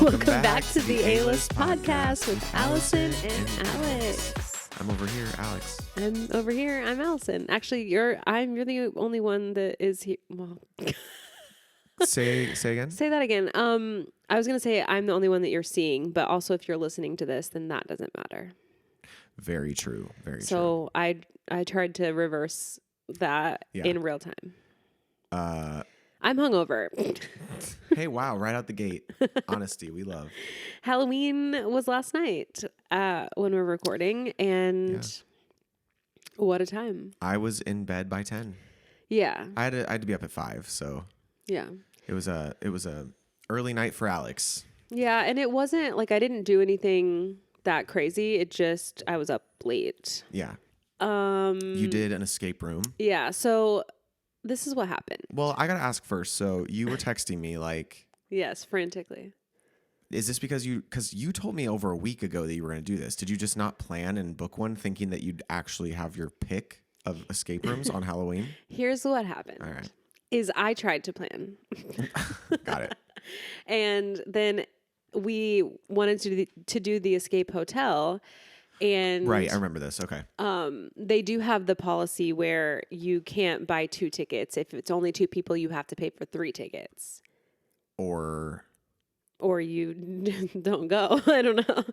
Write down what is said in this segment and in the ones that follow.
Welcome back to the A-List podcast with Allison and Alex. I'm over here, Alex. I'm over here. I'm Allison. Actually, you're the only one that is here. Well, Say again. say that again. I was gonna say I'm the only one that you're seeing, but also if you're listening to this, then that doesn't matter. Very true. Very true. So I tried to reverse that in real time. I'm hungover. Hey, wow, right out the gate. Honesty, we love. Halloween was last night when we're recording, and what a time. I was in bed by 10. Yeah. I had to be up at 5, so yeah. It was a early night for Alex. Yeah, and it wasn't like I didn't do anything that crazy. It just I was up late. Yeah. You did an escape room. Yeah, so this is what happened. Well, I got to ask first. So you were texting me like... Yes, frantically. Is this because you told me over a week ago that you were going to do this? Did you just not plan and book one thinking that you'd actually have your pick of escape rooms on Halloween? Here's what happened. All right. Is I tried to plan. Got it. And then we wanted to do the escape hotel. And right, I remember this. Okay. They do have the policy where you can't buy 2 tickets. If it's only 2 people, you have to pay for 3 tickets. Or you don't go. I don't know.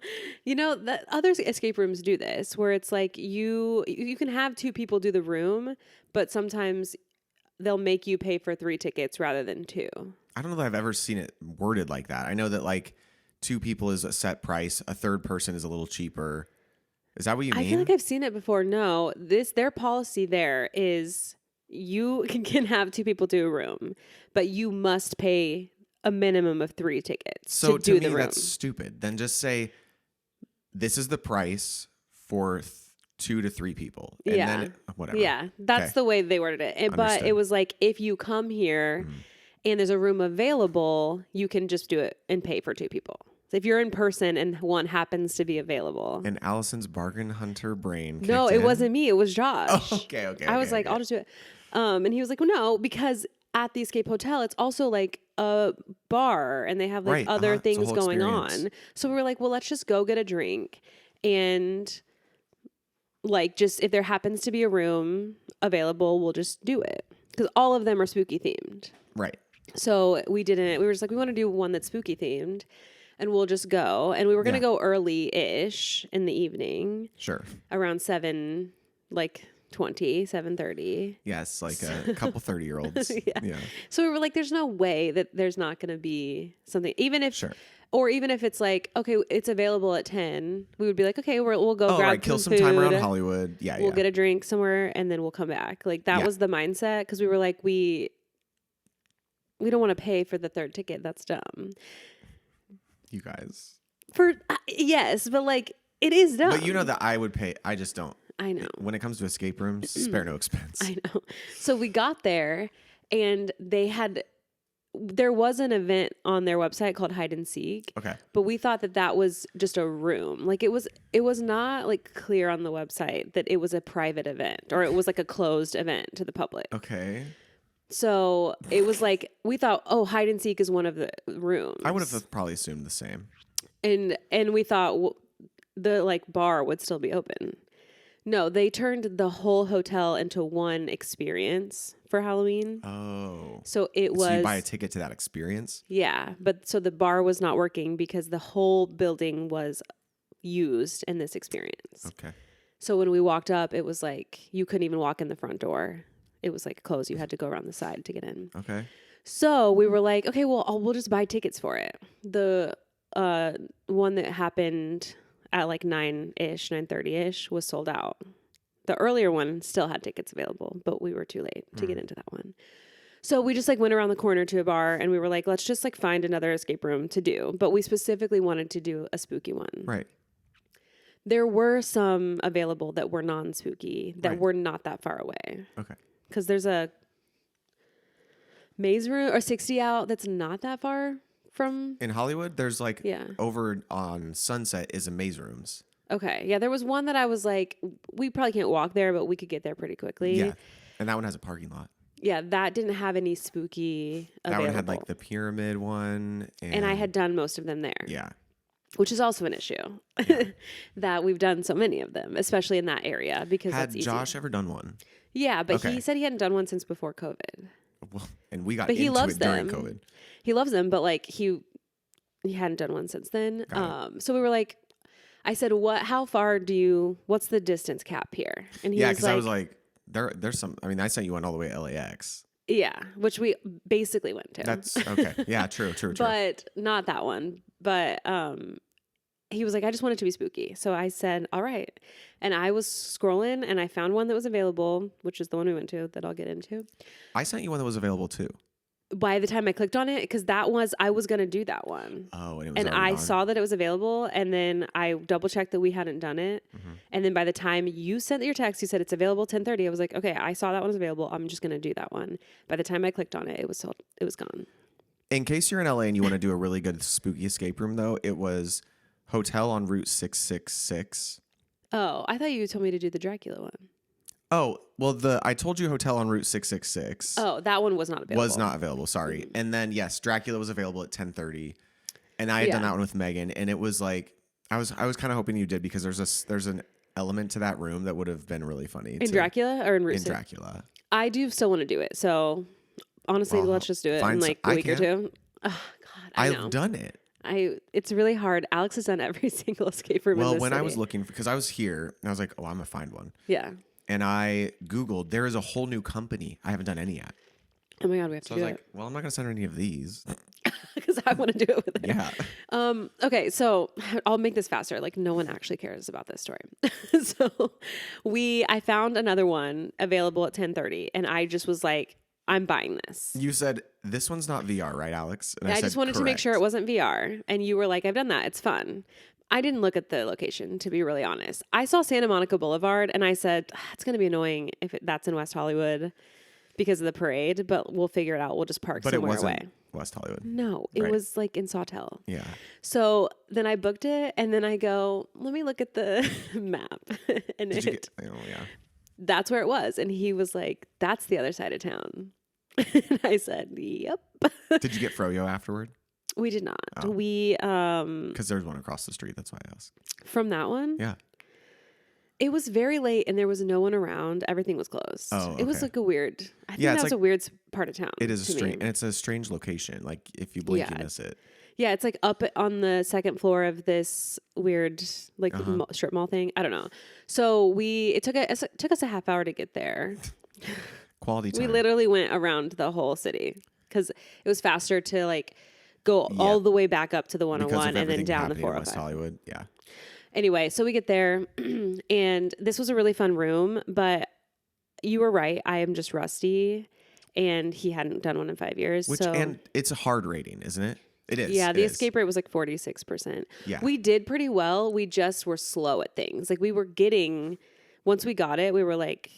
You know, that other escape rooms do this where it's like you can have 2 people do the room, but sometimes they'll make you pay for 3 tickets rather than 2. I don't know that I've ever seen it worded like that. I know that like 2 people is a set price. A third person is a little cheaper. Is that what you mean? I feel like I've seen it before. No, their policy there is you can have 2 people do a room, but you must pay a minimum of 3 tickets so to do the me, room. That's stupid. Then just say, this is the price for 2 to 3 people. And then whatever. Yeah, that's the way they worded it. But it was like, if you come here and there's a room available, you can just do it and pay for 2 people. So if you're in person and one happens to be available. And Allison's bargain hunter brain No, it wasn't me. It was Josh. Oh, okay. I was like, I'll just do it. And he was like, well, no, because at the Escape Hotel, it's also like a bar and they have like other things going on. So we were like, well, let's just go get a drink. And like, just if there happens to be a room available, we'll just do it. Because all of them are spooky themed. Right. So we were just like, we want to do one that's spooky themed. And we'll just go. And we were going to go early-ish in the evening. Sure. Around 7:30. Yes, like a couple 30-year-olds. Yeah. So we were like, there's no way that there's not going to be something. Even if, or even if it's like, okay, it's available at 10, we would be like, okay, we'll go grab kill some food. time around Hollywood. Yeah, we'll get a drink somewhere, and then we'll come back. Like, that was the mindset, because we were like, we don't want to pay for the 3rd ticket. That's dumb. You guys. Yes, but like, it is dumb. But you know that I would pay. I just don't. I know. When it comes to escape rooms, spare no expense. I know. So we got there, and there was an event on their website called Hide and Seek. Okay. But we thought that was just a room. Like, it was not like clear on the website that it was a private event or it was like a closed event to the public. Okay. So it was like, we thought, Hide and Seek is one of the rooms. I would have probably assumed the same. And we thought the like bar would still be open. No, they turned the whole hotel into one experience for Halloween. Oh. So you buy a ticket to that experience? Yeah. But so the bar was not working because the whole building was used in this experience. Okay. So when we walked up, it was like you couldn't even walk in the front door. It was like closed. You had to go around the side to get in. Okay. So we were like, okay, well, we'll just buy tickets for it. The one that happened at like 9:30-ish was sold out. The earlier one still had tickets available, but we were too late to get into that one. So we just like went around the corner to a bar and we were like, let's just like find another escape room to do. But we specifically wanted to do a spooky one. Right. There were some available that were non-spooky that were not that far away. Okay. Because there's a maze room or 60 out that's not that far from... In Hollywood, there's like over on Sunset is a maze rooms. Okay. Yeah, there was one that I was like, we probably can't walk there, but we could get there pretty quickly. Yeah. And that one has a parking lot. Yeah, that didn't have any spooky available. That one had like the pyramid one. And I had done most of them there. Yeah. Which is also an issue. Yeah. That we've done so many of them, especially in that area, because Had that's easy. Josh ever done one? Yeah, but he said he hadn't done one since before COVID. Well, and we got but he into loves it them. during COVID. He loves them, but like he hadn't done one since then. So we were like, I said, how far what's the distance cap here? And he was because I was like, there's some, I mean, I sent you one all the way to LAX. Yeah, which we basically went to. That's okay. Yeah, true. But not that one. But he was like, I just want it to be spooky. So I said, all right. And I was scrolling and I found one that was available, which is the one we went to that I'll get into. I sent you one that was available too. By the time I clicked on it, because I was going to do that one. Oh, and it was I gone. saw that it was available, and then I double checked that we hadn't done it. Mm-hmm. And then by the time you sent your text, you said it's available 10:30. I was like, okay, I saw that one was available. I'm just going to do that one. By the time I clicked on it, it was gone. In case you're in LA and you want to do a really good spooky escape room, though, it was Hotel on Route 666. Oh, I thought you told me to do the Dracula one. Oh, well, I told you Hotel on Route 666. Oh, that one was not available. Was not available, sorry. Mm-hmm. And then, yes, Dracula was available at 10:30. And I had done that one with Megan. And it was like, I was kind of hoping you did, because there's an element to that room that would have been really funny. In Dracula or in Route 6? In Dracula. I do still want to do it. So, honestly, let's just do it in like a week or two. Oh, God, I know. I've done it. It's really hard. Alex has done every single escape room in this city. I was looking, because I was here, and I was like, oh, I'm going to find one. Yeah. And I Googled, there is a whole new company. I haven't done any yet. Oh my God, we have to do it. So I was like, well, I'm not going to send her any of these. Because I want to do it with her. Yeah. Okay, so I'll make this faster. Like, no one actually cares about this story. So I found another one available at 10:30, and I just was like, I'm buying this. You said, this one's not VR, right, Alex? And I just wanted to make sure it wasn't VR. And you were like, I've done that. It's fun. I didn't look at the location, to be really honest. I saw Santa Monica Boulevard, and I said, it's going to be annoying if that's in West Hollywood because of the parade, but we'll figure it out. We'll just park somewhere away. But it wasn't West Hollywood. No, it was like in Sawtell. Yeah. So then I booked it, and then I go, let me look at the map. And that's where it was. And he was like, that's the other side of town. And I said, yep. Did you get Froyo afterward? We did not. Oh. We because there's one across the street. That's why I asked. From that one? Yeah. It was very late and there was no one around. Everything was closed. Oh, okay. It was like a weird. I think that's a weird part of town. It is and it's a strange location. Like if you blink, you miss it. Yeah, it's like up on the second floor of this weird like strip mall thing. I don't know. So it took us a half hour to get there. Quality time. We literally went around the whole city because it was faster to like go all the way back up to the 101 and then down the 405. West Hollywood, yeah. Anyway, so we get there, and this was a really fun room, but you were right. I am just rusty, and he hadn't done one in 5 years. And it's a hard rating, isn't it? It is. Yeah, the escape rate was like 46%. Yeah. We did pretty well. We just were slow at things. Like once we got it, we were like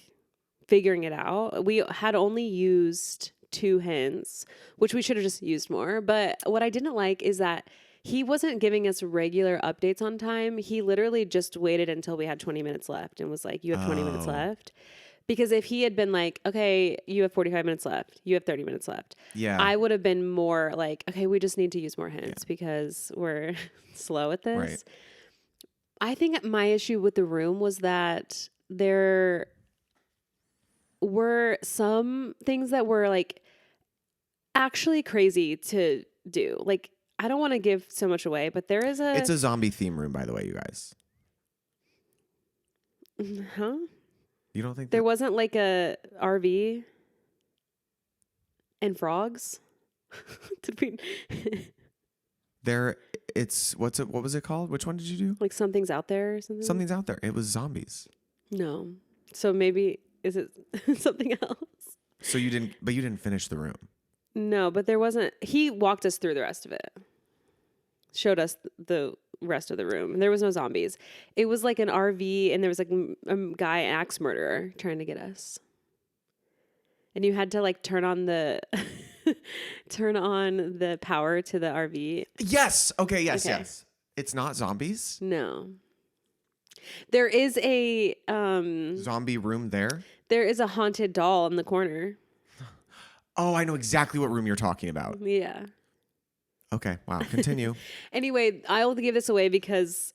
figuring it out. We had only used 2 hints, which we should have just used more. But what I didn't like is that he wasn't giving us regular updates on time. He literally just waited until we had 20 minutes left and was like, you have 20 minutes left. Because if he had been like, okay, you have 45 minutes left, you have 30 minutes left. Yeah. I would have been more like, okay, we just need to use more hints because we're slow at this. Right. I think my issue with the room was that there were some things that were like actually crazy to do. Like, I don't want to give so much away, but it's a zombie theme room, by the way, you guys. Huh? You don't think there wasn't like a RV and frogs? Did we? What was it called? Which one did you do? Like Something's Out There or something? Something's Out There. It was zombies. No. So maybe, is it something else? So you didn't finish the room. No, but there wasn't. He walked us through the rest of it. Showed us the rest of the room. There was no zombies. It was like an RV, and there was like a guy, axe murderer, trying to get us. And you had to like turn on the power to the RV. Yes. Okay. Yes. It's not zombies. No. There is a zombie room there. There is a haunted doll in the corner. Oh, I know exactly what room you're talking about. Yeah. Okay. Wow. Continue. Anyway, I'll give this away because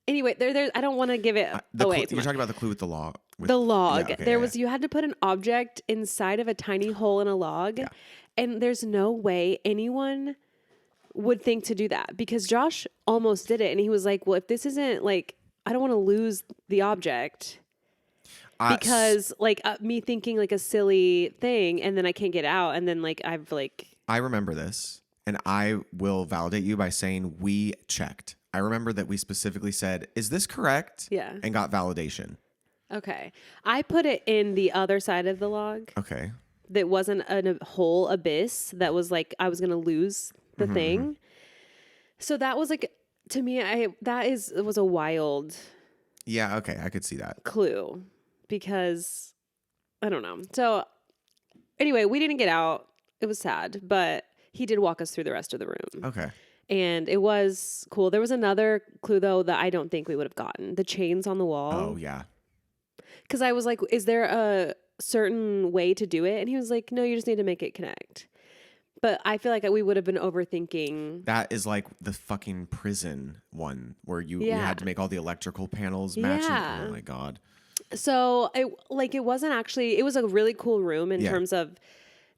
anyway, I don't want to give it away. You're talking about the clue with the log. The log. Yeah, okay, There was, you had to put an object inside of a tiny hole in a log. Yeah. And there's no way anyone would think to do that because Josh almost did it. And he was like, well, if this isn't like, I don't want to lose the object. Because like me thinking like a silly thing and then I can't get out. And then like, I remember this and I will validate you by saying we checked. I remember that we specifically said, is this correct? Yeah. And got validation. Okay. I put it in the other side of the log. Okay. That wasn't a whole abyss. That was like, I was going to lose the thing. So that was like, to me, it was a wild. Yeah. Okay. I could see that clue. Because I don't know. So anyway, we didn't get out. It was sad, but he did walk us through the rest of the room. Okay. And it was cool. There was another clue though that I don't think we would have gotten. The chains on the wall. Oh yeah. Because I was like, is there a certain way to do it? And he was like, no, you just need to make it connect. But I feel like we would have been overthinking. That is like the fucking prison one where you had to make all the electrical panels match. Yeah. Oh my God. So it wasn't actually, it was a really cool room in terms of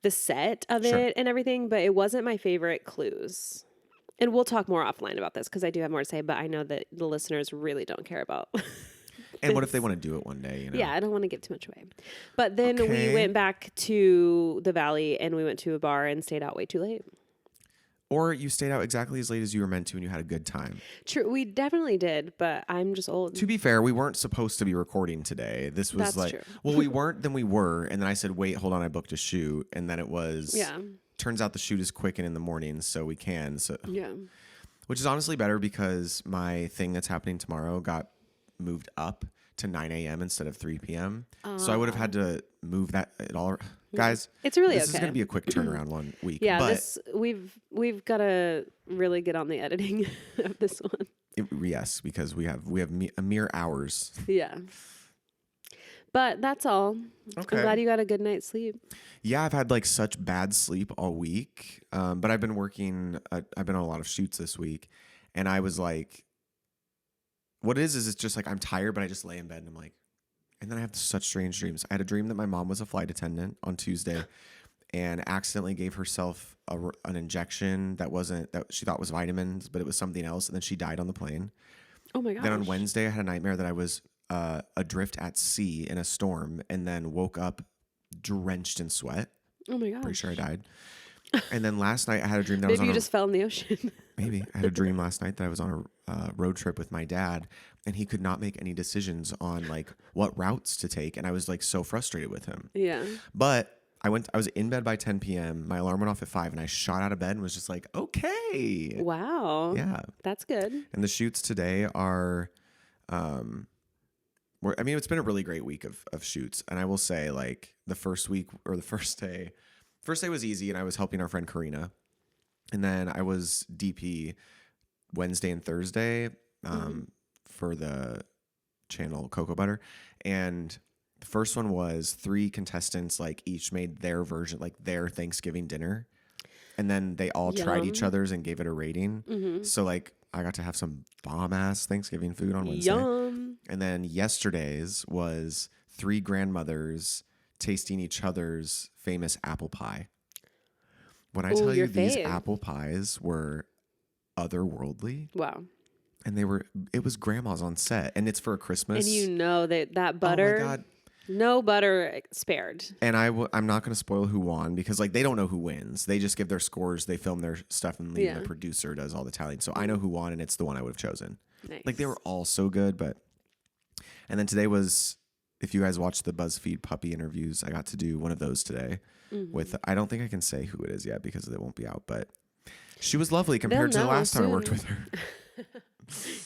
the set of it and everything, but it wasn't my favorite clues. And we'll talk more offline about this because I do have more to say, but I know that the listeners really don't care about. And what if they want to do it one day? You know? Yeah, I don't want to give too much away. But then we went back to the valley and we went to a bar and stayed out way too late. Or you stayed out exactly as late as you were meant to and you had a good time. True, we definitely did, but I'm just old. To be fair, we weren't supposed to be recording today. This was That's true. Well, we weren't, then we were. And then I said, wait, hold on, I booked a shoot. And then it was, turns out the shoot is quick and in the morning, so we can. So, which is honestly better because my thing that's happening tomorrow got moved up to 9 a.m. instead of 3 p.m. So I would have had to move that at all. Guys, it's really this is going to be a quick turnaround one week. Yeah, but we've got to really get on the editing of this one. Yes, because we have a mere hours. Yeah. But that's all. Okay. I'm glad you got a good night's sleep. Yeah, I've had like such bad sleep all week. But I've been working. I've been on a lot of shoots this week, and I was like, what it is it's just like I'm tired, but I just lay in bed and I'm like, and then I have such strange dreams. I had a dream that my mom was a flight attendant on Tuesday, and accidentally gave herself an injection that she thought was vitamins, but it was something else, and then she died on the plane. Oh my gosh. Then on Wednesday, I had a nightmare that I was adrift at sea in a storm, and then woke up drenched in sweat. Oh my gosh. Pretty sure I died. And then last night, I had a dream that maybe you just fell in the ocean. Maybe I had a dream last night that I was on a road trip with my dad, and he could not make any decisions on like what routes to take, and I was like so frustrated with him. Yeah. But I was in bed by 10 p.m. My alarm went off at 5, and I shot out of bed and was just like, okay. Wow. Yeah. That's good. And the shoots today are, it's been a really great week of shoots, and I will say like the first day was easy, and I was helping our friend Karina. And then I was DP Wednesday and Thursday for the channel Cocoa Butter. And the first one was 3 contestants, like each made their version, like their Thanksgiving dinner. And then they all tried each other's and gave it a rating. Mm-hmm. So like I got to have some bomb ass Thanksgiving food on Wednesday. Yum. And then yesterday's was 3 grandmothers tasting each other's famous apple pie. When I tell you these apple pies were otherworldly. Wow. And it was grandma's on set, and it's for Christmas. And you know that butter. Oh my God. No butter spared. And I'm not going to spoil who won because like they don't know who wins. They just give their scores, they film their stuff, and the producer does all the tallying. So I know who won, and it's the one I would have chosen. Nice. Like they were all so good, and then today was, if you guys watched the BuzzFeed puppy interviews, I got to do one of those today. With, I don't think I can say who it is yet because it won't be out, but she was lovely compared to the last time I worked with her.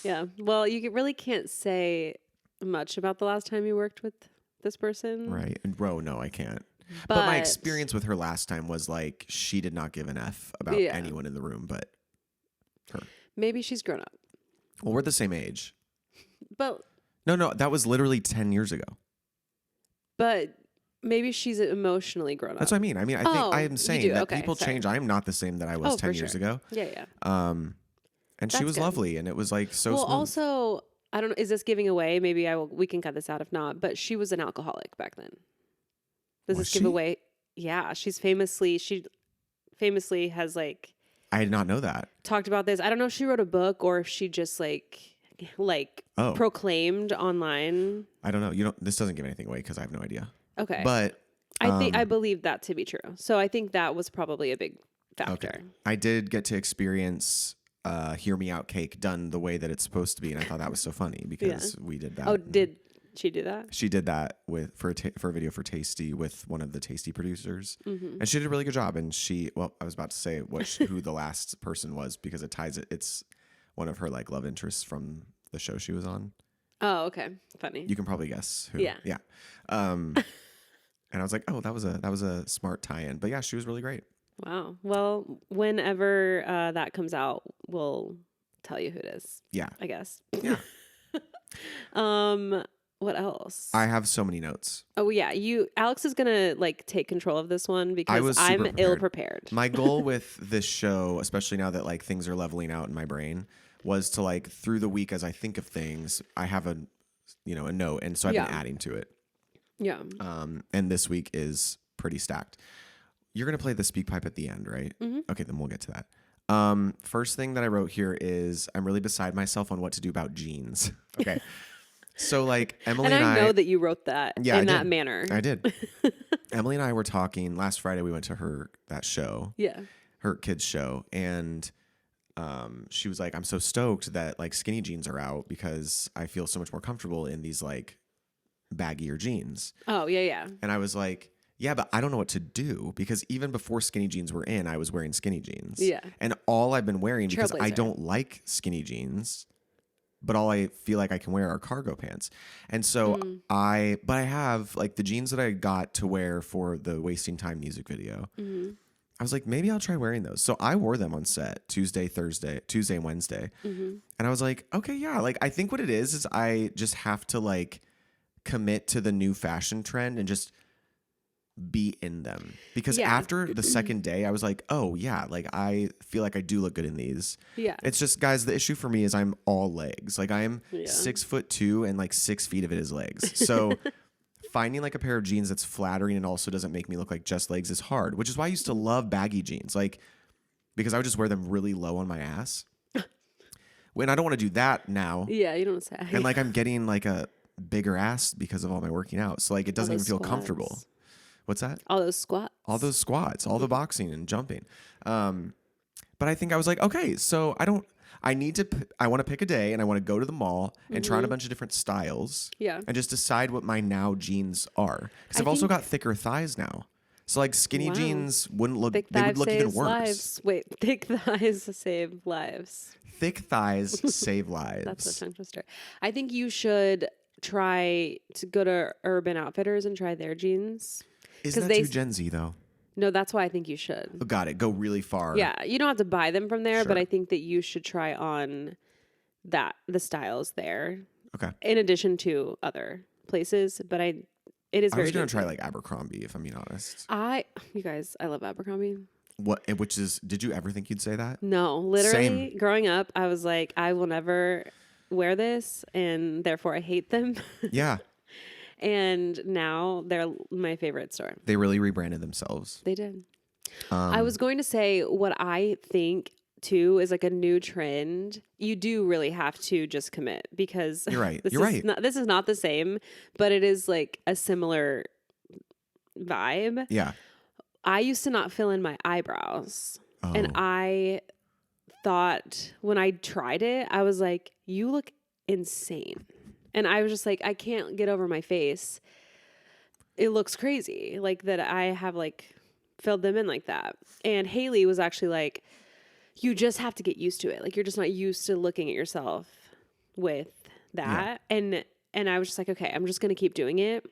Yeah. Well, you really can't say much about the last time you worked with this person. Right. And no, I can't. But my experience with her last time was like, she did not give an F about anyone in the room but her. Maybe she's grown up. Well, we're the same age. But No, that was literally 10 years ago. But Maybe she's emotionally grown up. That's what I mean. I think I am saying that people Sorry. change. I am not the same that I was 10 years ago. Yeah. And That's she was good. lovely, and it was like so smooth. Also, I don't know. Is this giving away? Maybe we can cut this out if not. But she was an alcoholic back then. Does this give away? Yeah, she famously has like. I did not know that. Talked about this. I don't know if she wrote a book or if she just proclaimed online. I don't know. This doesn't give anything away because I have no idea. Okay. But I believe that to be true. So I think that was probably a big factor. Okay. I did get to experience Hear Me Out cake done the way that it's supposed to be, and I thought that was so funny because we did that. Oh, did she do that? She did that for a video for Tasty with one of the Tasty producers, and she did a really good job. And I was about to say who the last person was because it ties it. It's one of her like love interests from the show she was on. Oh, okay, funny. You can probably guess who. Yeah. And I was like, oh, that was a smart tie-in. But yeah, she was really great. Wow. Well, whenever that comes out, we'll tell you who it is. Yeah. I guess. Yeah. What else? I have so many notes. Oh yeah, Alex is gonna take control of this one because I'm ill prepared. My goal with this show, especially now that like things are leveling out in my brain, was to like through the week as I think of things, I have a note, and so I've been adding to it. Yeah. And this week is pretty stacked. You're gonna play the speak pipe at the end, right? Mm-hmm. Okay, then we'll get to that. First thing that I wrote here is I'm really beside myself on what to do about jeans. Okay. So like Emily and I know that you wrote that in that manner. I did. Emily and I were talking last Friday. We went to that show. Yeah. Her kids' show. And she was like, I'm so stoked that like skinny jeans are out because I feel so much more comfortable in these like baggier jeans. Oh, yeah. And I was like, yeah, but I don't know what to do because even before skinny jeans were in, I was wearing skinny jeans. Yeah. And all I've been wearing because I don't like skinny jeans, but all I feel like I can wear are cargo pants. And so I have like the jeans that I got to wear for the Wasting Time music video. Mm-hmm. I was like, maybe I'll try wearing those. So I wore them on set Tuesday and Wednesday. Mm-hmm. And I was like, okay, yeah. Like, I think what it is I just have to like commit to the new fashion trend and just be in them. Because after the second day, I was like, oh yeah, like I feel like I do look good in these. Yeah. It's just, guys, the issue for me is I'm all legs. Like I am 6'2" and like 6 feet of it is legs. So finding like a pair of jeans that's flattering and also doesn't make me look like just legs is hard, which is why I used to love baggy jeans. Like, because I would just wear them really low on my ass. When I don't want to do that now. Yeah, you don't say. And like I'm getting like a bigger ass because of all my working out. So like it doesn't even feel comfortable. What's that? All those squats, all the boxing and jumping. But I think I was like, okay, so I want to pick a day and I want to go to the mall and try on a bunch of different styles. Yeah. And just decide what my now jeans are. Because I've also got thicker thighs now. So like skinny jeans wouldn't look, they would look even worse. Lives. Wait, thick thighs save lives. Thick thighs save lives. That's a tongue twister. I think you should try to go to Urban Outfitters and try their jeans. Isn't that too Gen Z though? No, that's why I think you should. Oh, got it. Go really far. Yeah, you don't have to buy them from there, but I think that you should try on the styles there. Okay. In addition to other places, but it is very. I was gonna try like Abercrombie, if I'm being honest. You guys, I love Abercrombie. Did you ever think you'd say that? No, literally. Growing up, I was like, I will never wear this, and therefore I hate them. Yeah. And now they're my favorite store. They really rebranded themselves. They did. I was going to say what I think too is like a new trend. You do really have to just commit because you're right. This is not the same, but it is like a similar vibe. Yeah. I used to not fill in my eyebrows, and I thought when I tried it, I was like, "You look insane." And I was just like, I can't get over my face. It looks crazy, like that I have like filled them in like that. And Haley was actually like, you just have to get used to it. Like you're just not used to looking at yourself with that. Yeah. And I was just like, okay, I'm just going to keep doing it.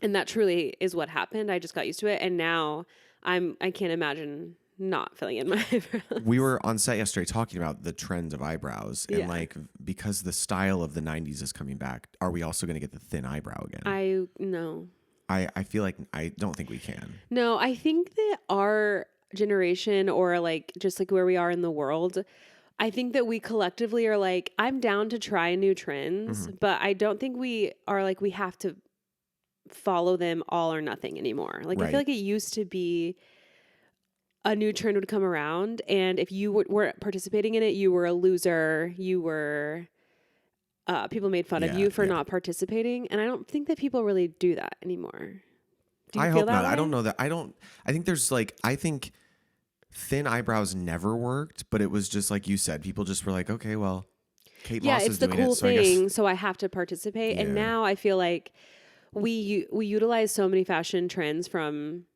And that truly is what happened. I just got used to it. And now I can't imagine not filling in my eyebrows. We were on set yesterday talking about the trend of eyebrows and like because the style of the 90s is coming back, are we also going to get the thin eyebrow again? No. I feel like I don't think we can. No, I think that our generation or like just like where we are in the world, I think that we collectively are like, I'm down to try new trends, but I don't think we are like, we have to follow them all or nothing anymore. Like, I feel like it used to be a new trend would come around, and if you weren't participating in it, you were a loser. You were, people made fun of you for not participating. And I don't think that people really do that anymore. Do you I feel hope that not. way? I don't know that. I think there's like, I think thin eyebrows never worked, but it was just like you said, people just were like, okay, well, Kate Moss is doing it. Yeah, it's the cool So thing, so I have to participate. Yeah. And now I feel like we utilize so many fashion trends from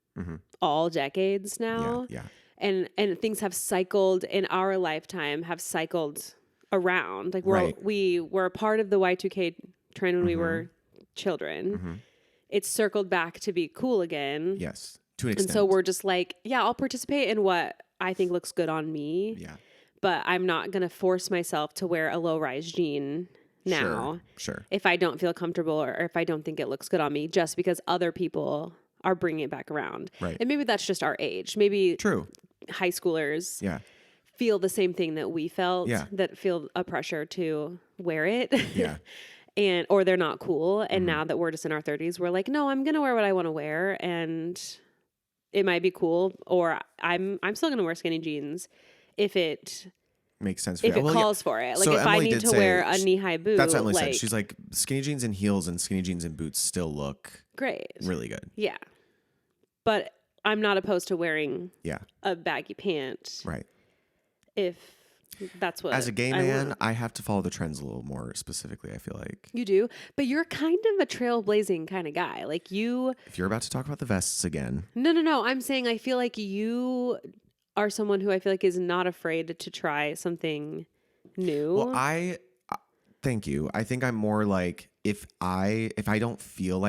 all decades now. Yeah. And things have cycled in our lifetime, have cycled around. Like we were a part of the Y2K trend when we were children. It's circled back to be cool again. Yes, to an extent. And so we're just like, yeah, I'll participate in what I think looks good on me. Yeah. But I'm not going to force myself to wear a low-rise jean now. Sure. If I don't feel comfortable or if I don't think it looks good on me, just because other people are bringing it back around. Right. And maybe that's just our age. Maybe high schoolers feel the same thing that we felt, that feel a pressure to wear it. Yeah. Or they're not cool. And now that we're just in our 30s, we're like, no, I'm going to wear what I want to wear. And it might be cool. Or I'm still going to wear skinny jeans if it makes sense for if you. it calls for it. Like so if Emily I need to wear a knee-high boot. That's what Emily like, said. She's like, skinny jeans and heels and skinny jeans and boots still look great. Really good. Yeah. But I'm not opposed to wearing a baggy pant. Right. If that's what as a gay man, I have to follow the trends a little more specifically, I feel like. You do, but you're kind of a trailblazing kind of guy. Like you If you're about to talk about the vests again. No. I'm saying I feel like you are someone who I feel like is not afraid to try something new. Well, thank you. I think I'm more like if I don't feel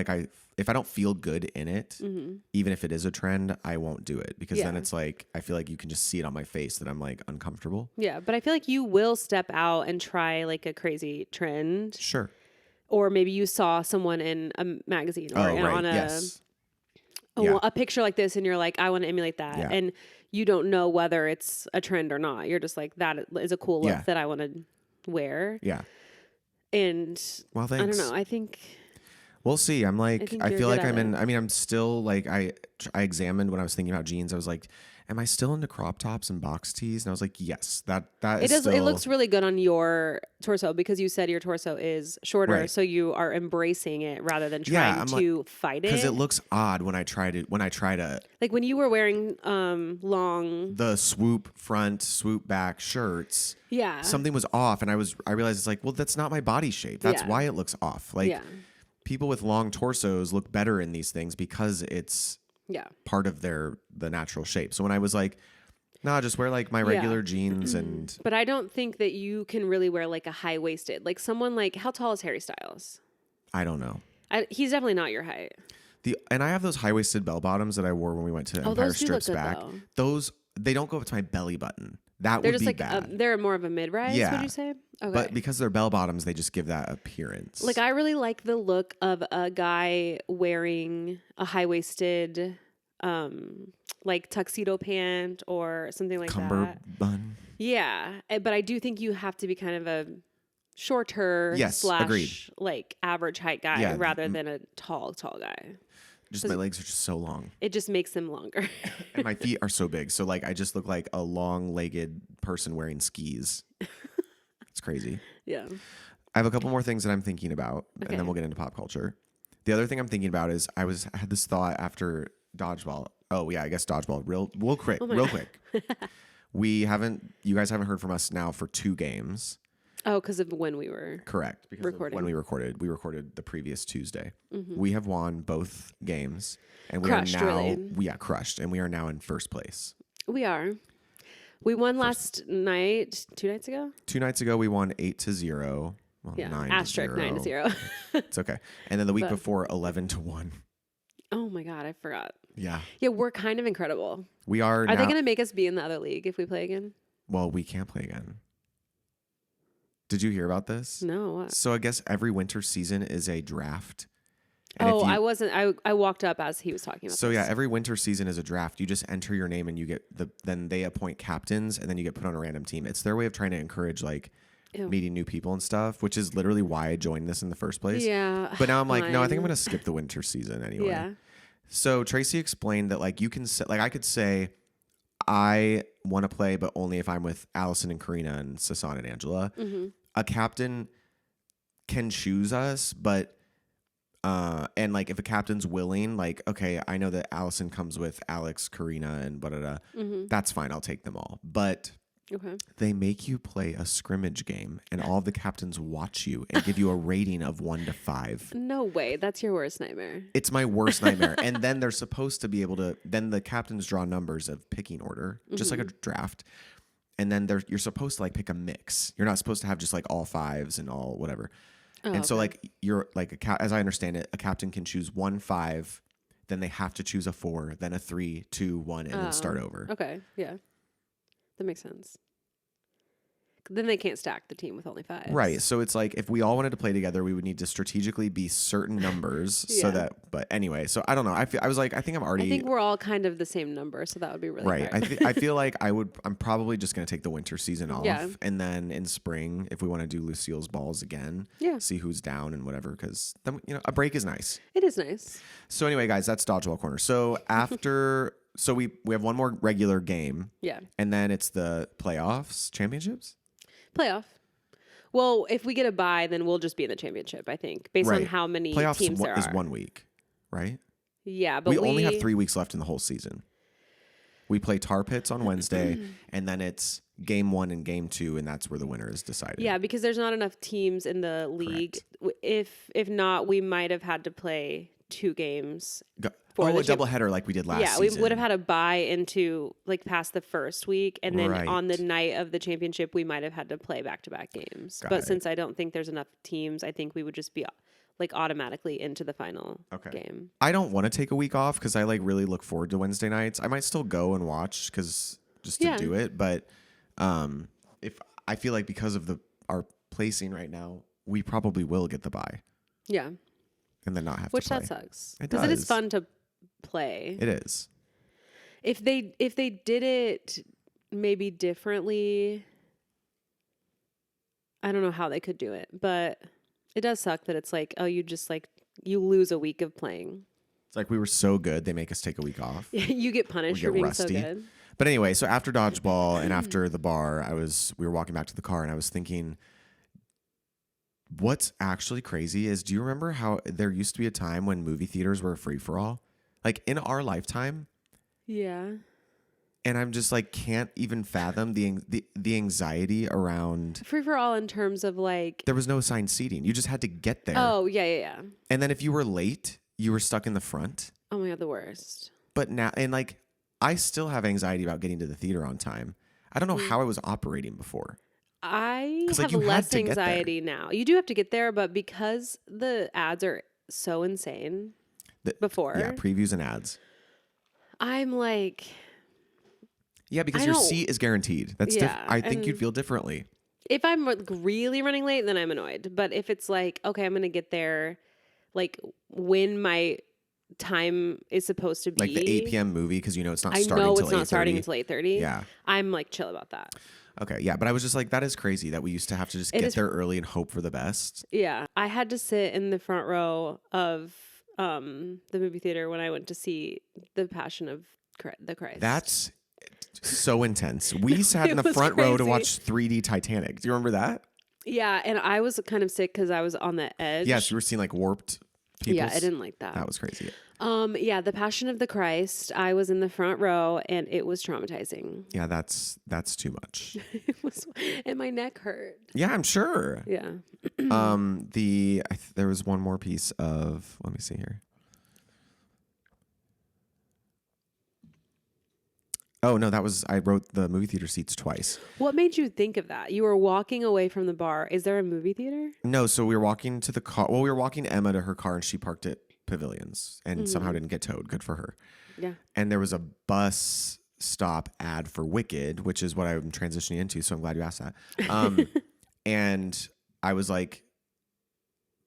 good in it, even if it is a trend, I won't do it because then it's like I feel like you can just see it on my face that I'm like uncomfortable. Yeah, but I feel like you will step out and try like a crazy trend. Sure. Or maybe you saw someone in a magazine or on a picture like this and you're like, I want to emulate that. Yeah. And you don't know whether it's a trend or not. You're just like, that is a cool look that I want to wear. Yeah. And well, thanks. I don't know. I think we'll see. I'm like, I feel like I'm still like, I examined when I was thinking about jeans. I was like, am I still into crop tops and box tees? And I was like, yes, that is still... It looks really good on your torso because you said your torso is shorter. Right. So you are embracing it rather than trying to fight it. Because it looks odd when I try to... Like when you were wearing long... The swoop front, swoop back shirts. Yeah. Something was off. And I realized it's like, well, that's not my body shape. That's why it looks off. Like people with long torsos look better in these things because it's... part of the natural shape. So when I was like, nah, just wear like my regular jeans and... But I don't think that you can really wear like a high-waisted. Like someone like, how tall is Harry Styles? I don't know. He's definitely not your height. And I have those high-waisted bell bottoms that I wore when we went to Empire Strips Back. Though. Those, they don't go up to my belly button. They're would just be like bad. They're more of a mid-rise, would you say? Okay. But because they're bell bottoms, they just give that appearance. Like I really like the look of a guy wearing a high-waisted... like tuxedo pant or something like that. Cummerbund. Yeah, but I do think you have to be kind of a shorter agreed. Like average height guy rather than a tall guy. Just my legs are just so long. It just makes them longer. And my feet are so big. So like I just look like a long-legged person wearing skis. It's crazy. Yeah. I have a couple more things that I'm thinking about and then we'll get into pop culture. The other thing I'm thinking about is I had this thought after dodgeball. Oh yeah, I guess dodgeball. Real quick. You guys haven't heard from us now for 2 games. Oh, because of when we were correct. Because recording. When we recorded the previous Tuesday. We have won both games, and we crushed, are now really. Crushed, and we are now in first place. We are. We won last night. 2 nights ago. 2 nights ago, we won 8-0. Well, 9-0. It's okay. And then the week before, 11-1. Oh my God, I forgot. Yeah. Yeah, we're kind of incredible. We are. Are they going to make us be in the other league if we play again? Well, we can't play again. Did you hear about this? No. What? So I guess every winter season is a draft. And oh, I wasn't. I walked up as he was talking about So this. yeah, every winter season is a draft. You just enter your name and you get then they appoint captains and then you get put on a random team. It's their way of trying to encourage like Ew. meeting new people and stuff, which is literally why I joined this in the first place. Yeah. But now I'm like, no, I think I'm fine. going to skip the winter season anyway. Yeah. So Tracy explained that like you can like I could say I want to play, but only if I'm with Allison and Karina and Sasan and Angela. Mm-hmm. A captain can choose us, but and like if a captain's willing, like, okay, I know that Allison comes with Alex, Karina, and Mm-hmm. that's fine. I'll take them all. But Okay. they make you play a scrimmage game and all the captains watch you and give you a rating of 1 to 5. No way. That's your worst nightmare. It's my worst nightmare. And then they're supposed to be able to, then the captains draw numbers of picking order, just like a draft. And then you're supposed to like pick a mix. You're not supposed to have just like all 5s and all whatever. Oh, and so okay. like you're like as I understand it, a captain can choose 1 5, then they have to choose a 4, then a 3, 2, 1, and then start over. Okay. Yeah. That makes sense. Then they can't stack the team with only 5. Right. So it's like if we all wanted to play together, we would need to strategically be certain numbers so Yeah. that. But anyway, so I don't know. I was like, I think I'm already. I think we're all kind of the same number, so that would be really right. hard. I feel like I'm probably just going to take the winter season off. Yeah. And then in spring, if we want to do Lucille's balls again, Yeah. see who's down and whatever, because then, a break is nice. It is nice. So anyway, guys, that's Dodgeball Corner. So after, so we have one more regular game. Yeah. And then it's the playoffs, championships. Playoff. Well, if we get a bye, then we'll just be in the championship, I think, based on how many playoffs teams there is are. 1 week, right? Yeah, but we only have 3 weeks left in the whole season. We play Tar Pits on Wednesday, and then it's game 1 and game 2, and that's where the winner is decided. Yeah, because there's not enough teams in the league. If not, we might have had to play 2 games. A doubleheader like we did last season. Yeah, we would have had to buy into like past the first week, and then Right. on the night of the championship, we might have had to play back-to-back games. Got but it. since I don't think there's enough teams, I think we would just be like automatically into the final game. I don't want to take a week off because I like really look forward to Wednesday nights. I might still go and watch just to do it, but if I feel like because of our placing right now, we probably will get the bye. Yeah, and then not have which to play. that sucks It because it is does. fun to play. It is. If they did it maybe differently, I don't know how they could do it, but it does suck that it's like, oh, you just like you lose a week of playing. It's like we were so good, they make us take a week off. You get punished for being so good. But anyway, so after dodgeball and after the bar, we were walking back to the car and I was thinking, what's actually crazy is, do you remember how there used to be a time when movie theaters were a free for all? Like in our lifetime. Yeah. And I'm just like, can't even fathom the anxiety around. Free for all in terms of like. There was no assigned seating. You just had to get there. Oh, yeah. And then if you were late, you were stuck in the front. Oh my God, the worst. But now, and like, I still have anxiety about getting to the theater on time. I don't know how I was operating before. I like, have you had less to get there. anxiety now. You do have to get there, but because the ads are so insane before. Yeah, previews and ads. I'm like. Yeah, because your seat is guaranteed. That's I think you'd feel differently. If I'm like really running late, then I'm annoyed. But if it's like, okay, I'm going to get there like when my time is supposed to be. Like the 8 p.m. movie, because it's not starting until 8:30. I know it's not starting until 8:30. Yeah. I'm like chill about that. Okay, yeah. But I was just like, that is crazy that we used to have to just get there early and hope for the best. Yeah. I had to sit in the front row of the movie theater when I went to see The Passion of the Christ. That's so intense. We sat in the front row to watch 3D Titanic. Do you remember that? Yeah, and I was kind of sick because I was on the edge. Yes, you were seeing like warped people. Yeah, I didn't like that. That was crazy. Yeah, The Passion of the Christ. I was in the front row and it was traumatizing. Yeah, that's too much. It was, and my neck hurt. Yeah, I'm sure. Yeah. There was one more piece of. Let me see here. Oh, no, I wrote the movie theater seats twice. What made you think of that? You were walking away from the bar. Is there a movie theater? No, so we were walking to the car. Well, we were walking Emma to her car and she parked at Pavilions and somehow didn't get towed. Good for her. Yeah. And there was a bus stop ad for Wicked, which is what I'm transitioning into. So I'm glad you asked that. And I was like,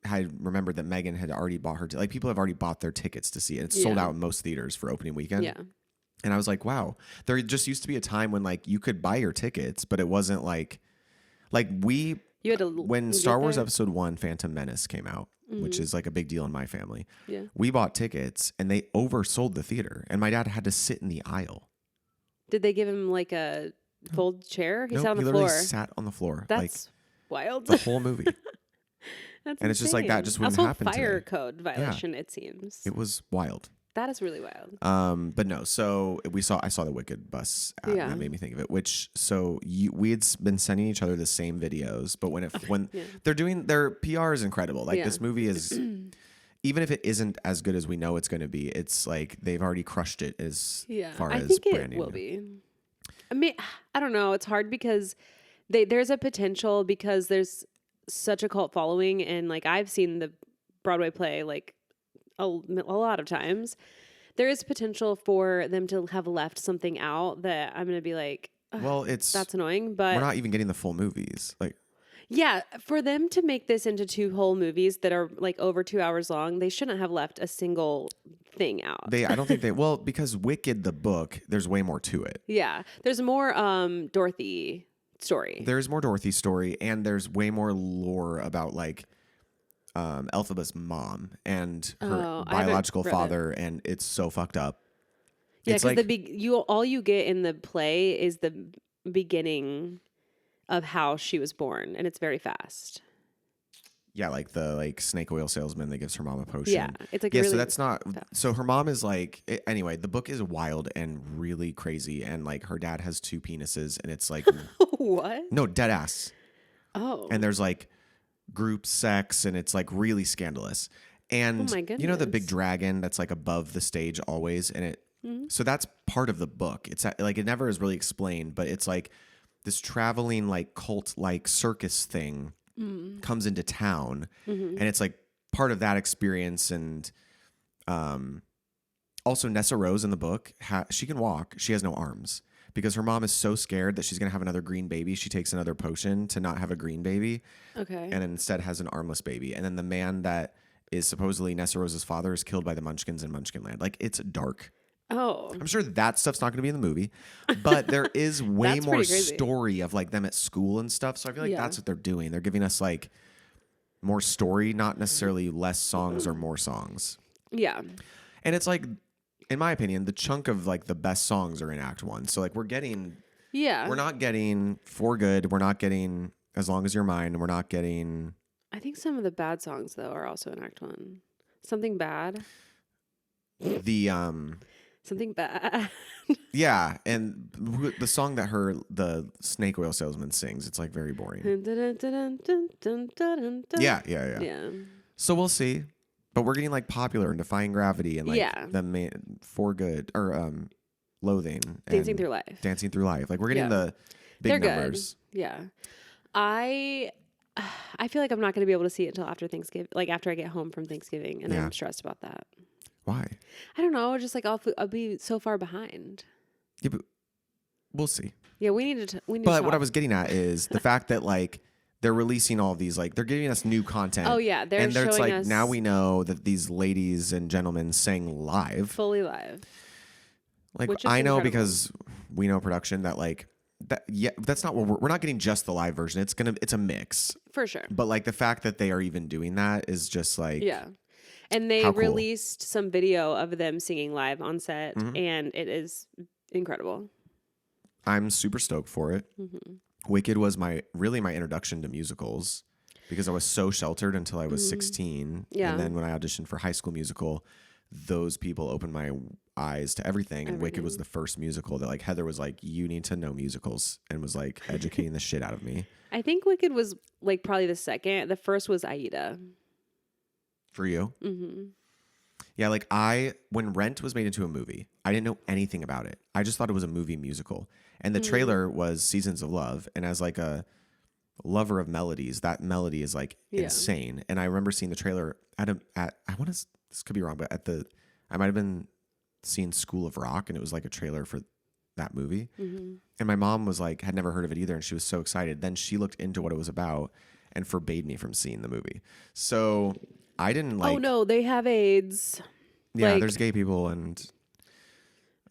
had remembered that Megan had already bought her, like people have already bought their tickets to see it. It's sold out in most theaters for opening weekend. Yeah. And I was like, wow, there just used to be a time when like you could buy your tickets, but it wasn't like you had to when Star Wars Episode 1 Phantom Menace came out, which is like a big deal in my family. Yeah. We bought tickets and they oversold the theater and my dad had to sit in the aisle. Did they give him like a fold chair? He sat on the floor. He literally sat on the floor. That's wild. The whole movie. That's and insane. it's just like that just wouldn't happen today. Fire code violation, it seems. It was wild. That is really wild. But no, so I saw the Wicked bus app, and that made me think of it. We had been sending each other the same videos, but when they're doing their PR is incredible. Like this movie is, even if it isn't as good as we know it's going to be, it's like they've already crushed it as far as branding. It will be. I mean, I don't know. It's hard because there's a potential because there's such a cult following, and like I've seen the Broadway play like a lot of times. There is potential for them to have left something out that I'm going to be like, well, that's annoying, but we're not even getting the full movies. Like, yeah, for them to make this into 2 whole movies that are like over 2 hours long, they shouldn't have left a single thing out. I don't think well, because Wicked, the book, there's way more to it. Yeah. There's more Dorothy story. There's more Dorothy story, and there's way more lore about like Elphaba's mom and her biological father, and it's so fucked up. Yeah, because all you get in the play is the beginning of how she was born, and it's very fast. Yeah, like the snake oil salesman that gives her mom a potion. Yeah, it's like really so that's not. Fast. So her mom is like anyway. The book is wild and really crazy, and like her dad has 2 penises, and it's like what? No, dead ass. Oh, and there's like group sex, and it's like really scandalous. And you know the big dragon that's like above the stage always, and it. So that's part of the book. It's like it never is really explained, but it's like this traveling like cult like circus thing comes into town, and it's like part of that experience. And also Nessa Rose in the book, she can walk, she has no arms. Because her mom is so scared that she's going to have another green baby, she takes another potion to not have a green baby. Okay. And instead has an armless baby. And then the man that is supposedly Nessa Rose's father is killed by the Munchkins in Munchkinland. Like, it's dark. Oh. I'm sure that stuff's not going to be in the movie. But there is way more story of, like, them at school and stuff. So I feel like that's what they're doing. They're giving us, like, more story, not necessarily less songs or more songs. Yeah. And it's like... in my opinion, the chunk of like the best songs are in Act 1. So like we're not getting For Good. We're not getting As Long As You're Mine. We're not getting. I think some of the bad songs though are also in Act 1. Something Bad. Something Bad. Yeah, and the song that the snake oil salesman sings, it's like very boring. Yeah. So we'll see. But we're getting like Popular and Defying Gravity and like the For Good or Loathing, Dancing Through Life. Like we're getting the big numbers. Good. Yeah, I feel like I'm not going to be able to see it until after Thanksgiving, like after I get home from Thanksgiving, and I'm stressed about that. Why? I don't know. Just like I'll be so far behind. Yeah, but we'll see. Yeah, we need to. But what I was getting at is the fact that like. They're releasing all these, like, they're giving us new content. Oh, yeah. And showing like, us... now we know that these ladies and gentlemen sang live. Fully live. Like, I know because we know production that, like, that's not what we're not getting just the live version. It's a mix. For sure. But, like, the fact that they are even doing that is just, like... yeah. And they released some video of them singing live on set, and it is incredible. I'm super stoked for it. Mm-hmm. Wicked was my introduction to musicals because I was so sheltered until I was 16. Yeah. And then when I auditioned for High School Musical, those people opened my eyes to everything. And Wicked was the first musical that like Heather was like, you need to know musicals, and was like educating the shit out of me. I think Wicked was like probably the second. The first was Aida. For you? Mm-hmm. Yeah, like when Rent was made into a movie, I didn't know anything about it. I just thought it was a movie musical. And the trailer was Seasons of Love. And as like a lover of melodies, that melody is like insane. And I remember seeing the trailer this could be wrong, but I might have been seeing School of Rock, and it was like a trailer for that movie. Mm-hmm. And my mom was like, had never heard of it either. And she was so excited. Then she looked into what it was about. and forbade me from seeing the movie. So I didn't like. Oh no, they have AIDS. Yeah, there's gay people and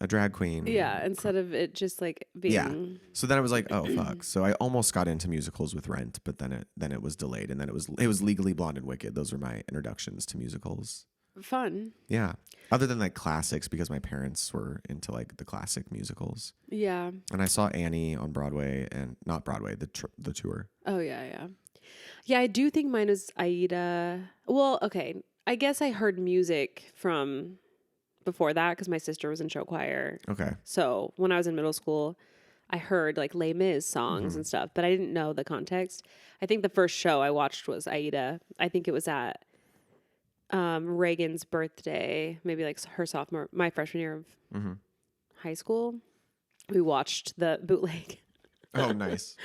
a drag queen. Yeah, instead of it just like being. Yeah. So then I was like, oh fuck. So I almost got into musicals with Rent, but then it was delayed, and then it was Legally Blonde and Wicked. Those were my introductions to musicals. Fun. Yeah. Other than like classics, because my parents were into like the classic musicals. Yeah. And I saw Annie on Broadway, and not Broadway, the tour. Oh yeah, yeah. Yeah, I do think mine was Aida. Well, okay. I guess I heard music from before that because my sister was in show choir. Okay. So when I was in middle school, I heard like Les Mis songs and stuff, but I didn't know the context. I think the first show I watched was Aida. I think it was at Reagan's birthday, maybe like my freshman year of high school. We watched the bootleg. Oh, nice.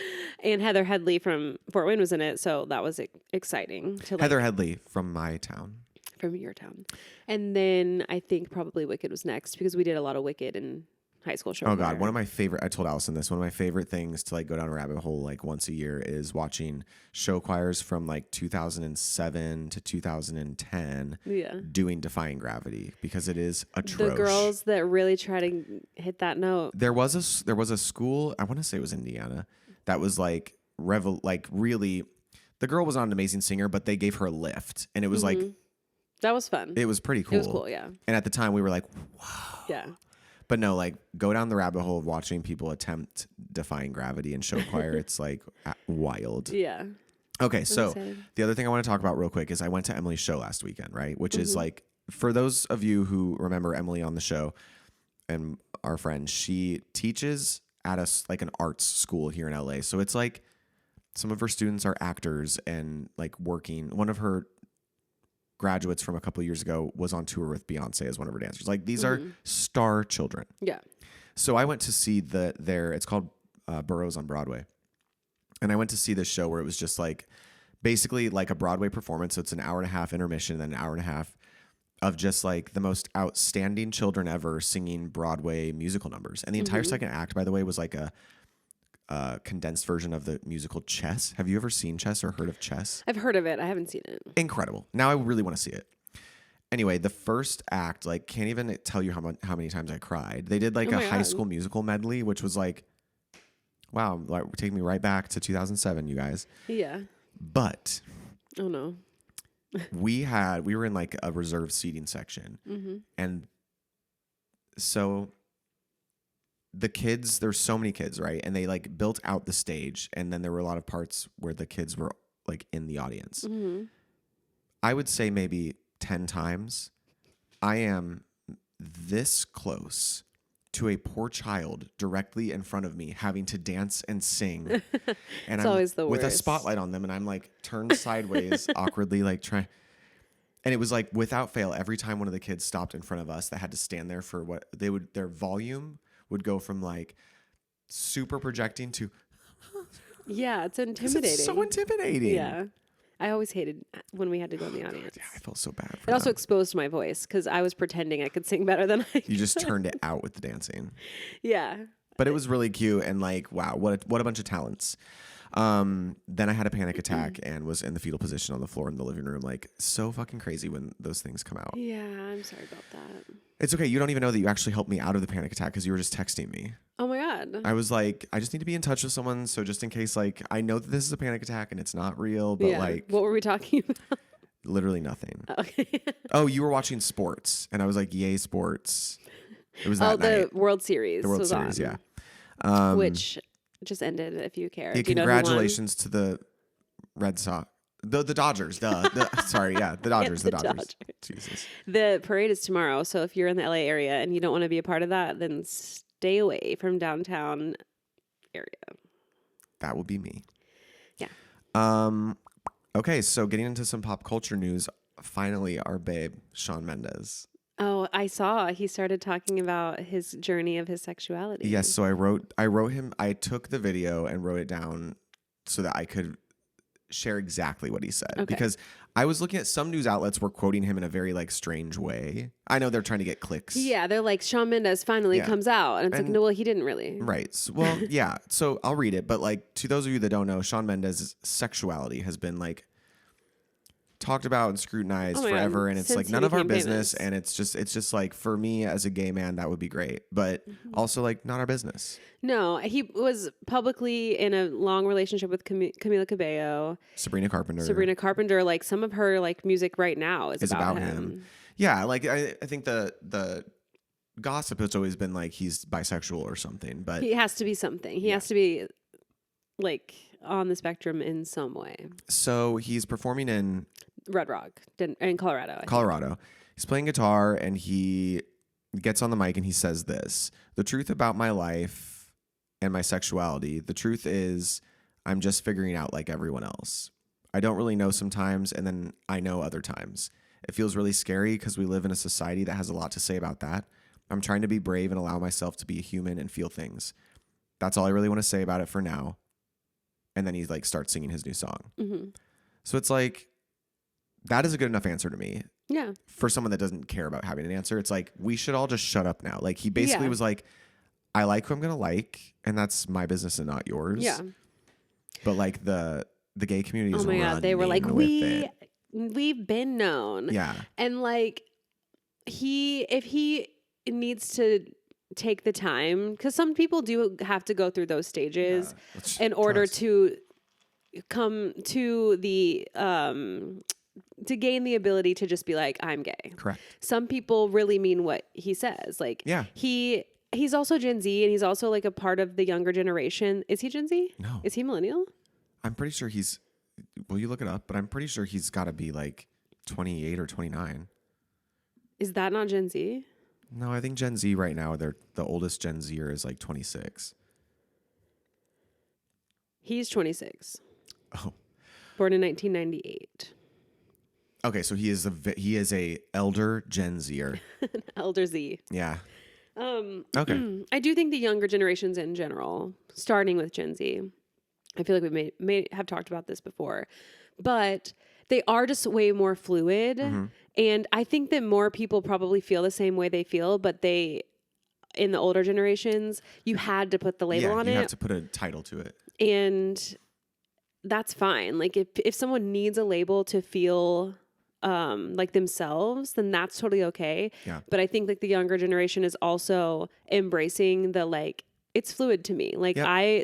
And Heather Headley from Fort Wayne was in it, so that was exciting. Heather Headley from my town. From your town. And then I think probably Wicked was next because we did a lot of Wicked in high school show. Oh God, one of my favorite, I told Allison this, one of my favorite things to like go down a rabbit hole like once a year is watching show choirs from like 2007 to 2010 doing Defying Gravity, because it is atrocious. The girls that really try to hit that note. There was a school, I want to say it was Indiana, that was like really, the girl was not an amazing singer, but they gave her a lift, and it was like, that was fun. it was pretty cool. It was cool, yeah. And at the time we were like, wow. Yeah. But no, like go down the rabbit hole of watching people attempt Defying Gravity in show choir. It's like wild. Yeah. Okay, so the other thing I want to talk about real quick is I went to Emily's show last weekend, right? Which is like, for those of you who remember Emily on the show and our friend, she teaches at like an arts school here in LA. So it's like some of her students are actors and like working. One of her graduates from a couple of years ago was on tour with Beyonce as one of her dancers. Like these are star children. Yeah. So I went to see it's called Burroughs on Broadway. And I went to see this show where it was just like basically like a Broadway performance. So it's an hour and a half intermission, and then an hour and a half of just like the most outstanding children ever singing Broadway musical numbers. And the entire second act, by the way, was like a condensed version of the musical Chess. Have you ever seen Chess or heard of Chess? I've heard of it. I haven't seen it. Incredible. Now I really want to see it. Anyway, the first act, like, can't even tell you how many times I cried. They did like a High School Musical medley, which was like, wow, like take me right back to 2007, you guys. Yeah. But oh no. we were in like a reserved seating section. And so the kids, there's so many kids, right? And they like built out the stage, and then there were a lot of parts where the kids were like in the audience. I would say maybe 10 times I am this close to a poor child directly in front of me having to dance and sing. And I'm always the with worst. a spotlight on them, and I'm like turned sideways awkwardly, like trying. And it was like without fail, every time one of the kids stopped in front of us that had to stand there for what their volume would go from like super projecting to. Yeah, it's intimidating. It's so intimidating. Yeah. I always hated when we had to go in the audience. Yeah, I felt so bad for It also exposed my voice because I was pretending I could sing better than I could. You just turned it out with the dancing. Yeah. But it was really cute, and like, wow, what a bunch of talents. Then I had a panic attack and was in the fetal position on the floor in the living room. Like, so fucking crazy when those things come out. Yeah, I'm sorry about that. It's okay. You don't even know that you actually helped me out of the panic attack because you were just texting me. Oh my God. I was like, I just need to be in touch with someone. So just in case, like, I know that this is a panic attack and it's not real, but like. What were we talking about? Literally nothing. Okay. Oh, you were watching sports. And I was like, yay, sports. It was that night. The World Series. The World was Series, on, yeah. Which just ended, if you care. Yeah, Do you congratulations to the Red Sox. The Dodgers. Sorry, yeah, the Dodgers. The Dodgers. Jesus. The parade is tomorrow, so if you're in the LA area and you don't want to be a part of that, then stay away from downtown area. That will be me. Yeah. Okay, so getting into some pop culture news. Finally, our babe Shawn Mendes. Oh, I saw he started talking about his journey of his sexuality. Yes, so I wrote him. I took the video and wrote it down so that I could share exactly what he said Okay. because I was looking at some news outlets were quoting him in a very like strange way. I know they're trying to get clicks. Yeah, they're like Shawn Mendes finally comes out, and it's like, no, well, he didn't really. Right. Well, yeah. So I'll read it, but like to those of you that don't know, Shawn Mendes' sexuality has been like talked about and scrutinized forever, and it's Since like he none of our became business, famous. and it's just like for me as a gay man that would be great, but also like not our business. No, he was publicly in a long relationship with Camila Cabello, Sabrina Carpenter. Like some of her like music right now is about him. Yeah, like I think the gossip has always been like he's bisexual or something, but He has to be something. He has to be like on the spectrum in some way. So he's performing in Red Rock in Colorado. Colorado. He's playing guitar and he gets on the mic and he says this: "The truth about my life and my sexuality, the truth is I'm just figuring out like everyone else. I don't really know sometimes, and then I know other times. It feels really scary because we live in a society that has a lot to say about that. I'm trying to be brave and allow myself to be a human and feel things. That's all I really want to say about it for now." And then he like starts singing his new song. Mm-hmm. So it's like, that is a good enough answer to me. Yeah. For someone that doesn't care about having an answer, it's like, we should all just shut up now. Like he basically was like, I like who I'm going to like, and that's my business and not yours. Yeah. But like the gay community is oh my God, they were like, we've been known. Yeah. And like if he needs to take the time, because some people do have to go through those stages in order to come to the to gain the ability to just be like, I'm gay. Correct. Some people really mean what he says. Like he's also Gen Z, and he's also like a part of the younger generation. Is he Gen Z? No. Is he millennial? I'm pretty sure will you look it up? But I'm pretty sure he's got to be like 28 or 29. Is that not Gen Z? No, I think Gen Z right now, the oldest Gen Zer is like 26. He's 26. Oh. Born in 1998. Okay, so he is a elder Gen Zer. Elder Z. Yeah. Okay. I do think the younger generations in general, starting with Gen Z, I feel like we may have talked about this before, but they are just way more fluid. Mm-hmm. And I think that more people probably feel the same way they feel, but in the older generations, you had to put the label on it. You have to put a title to it. And that's fine. Like if someone needs a label to feel like themselves, then that's totally okay. Yeah. But I think like the younger generation is also embracing the like, it's fluid to me. Like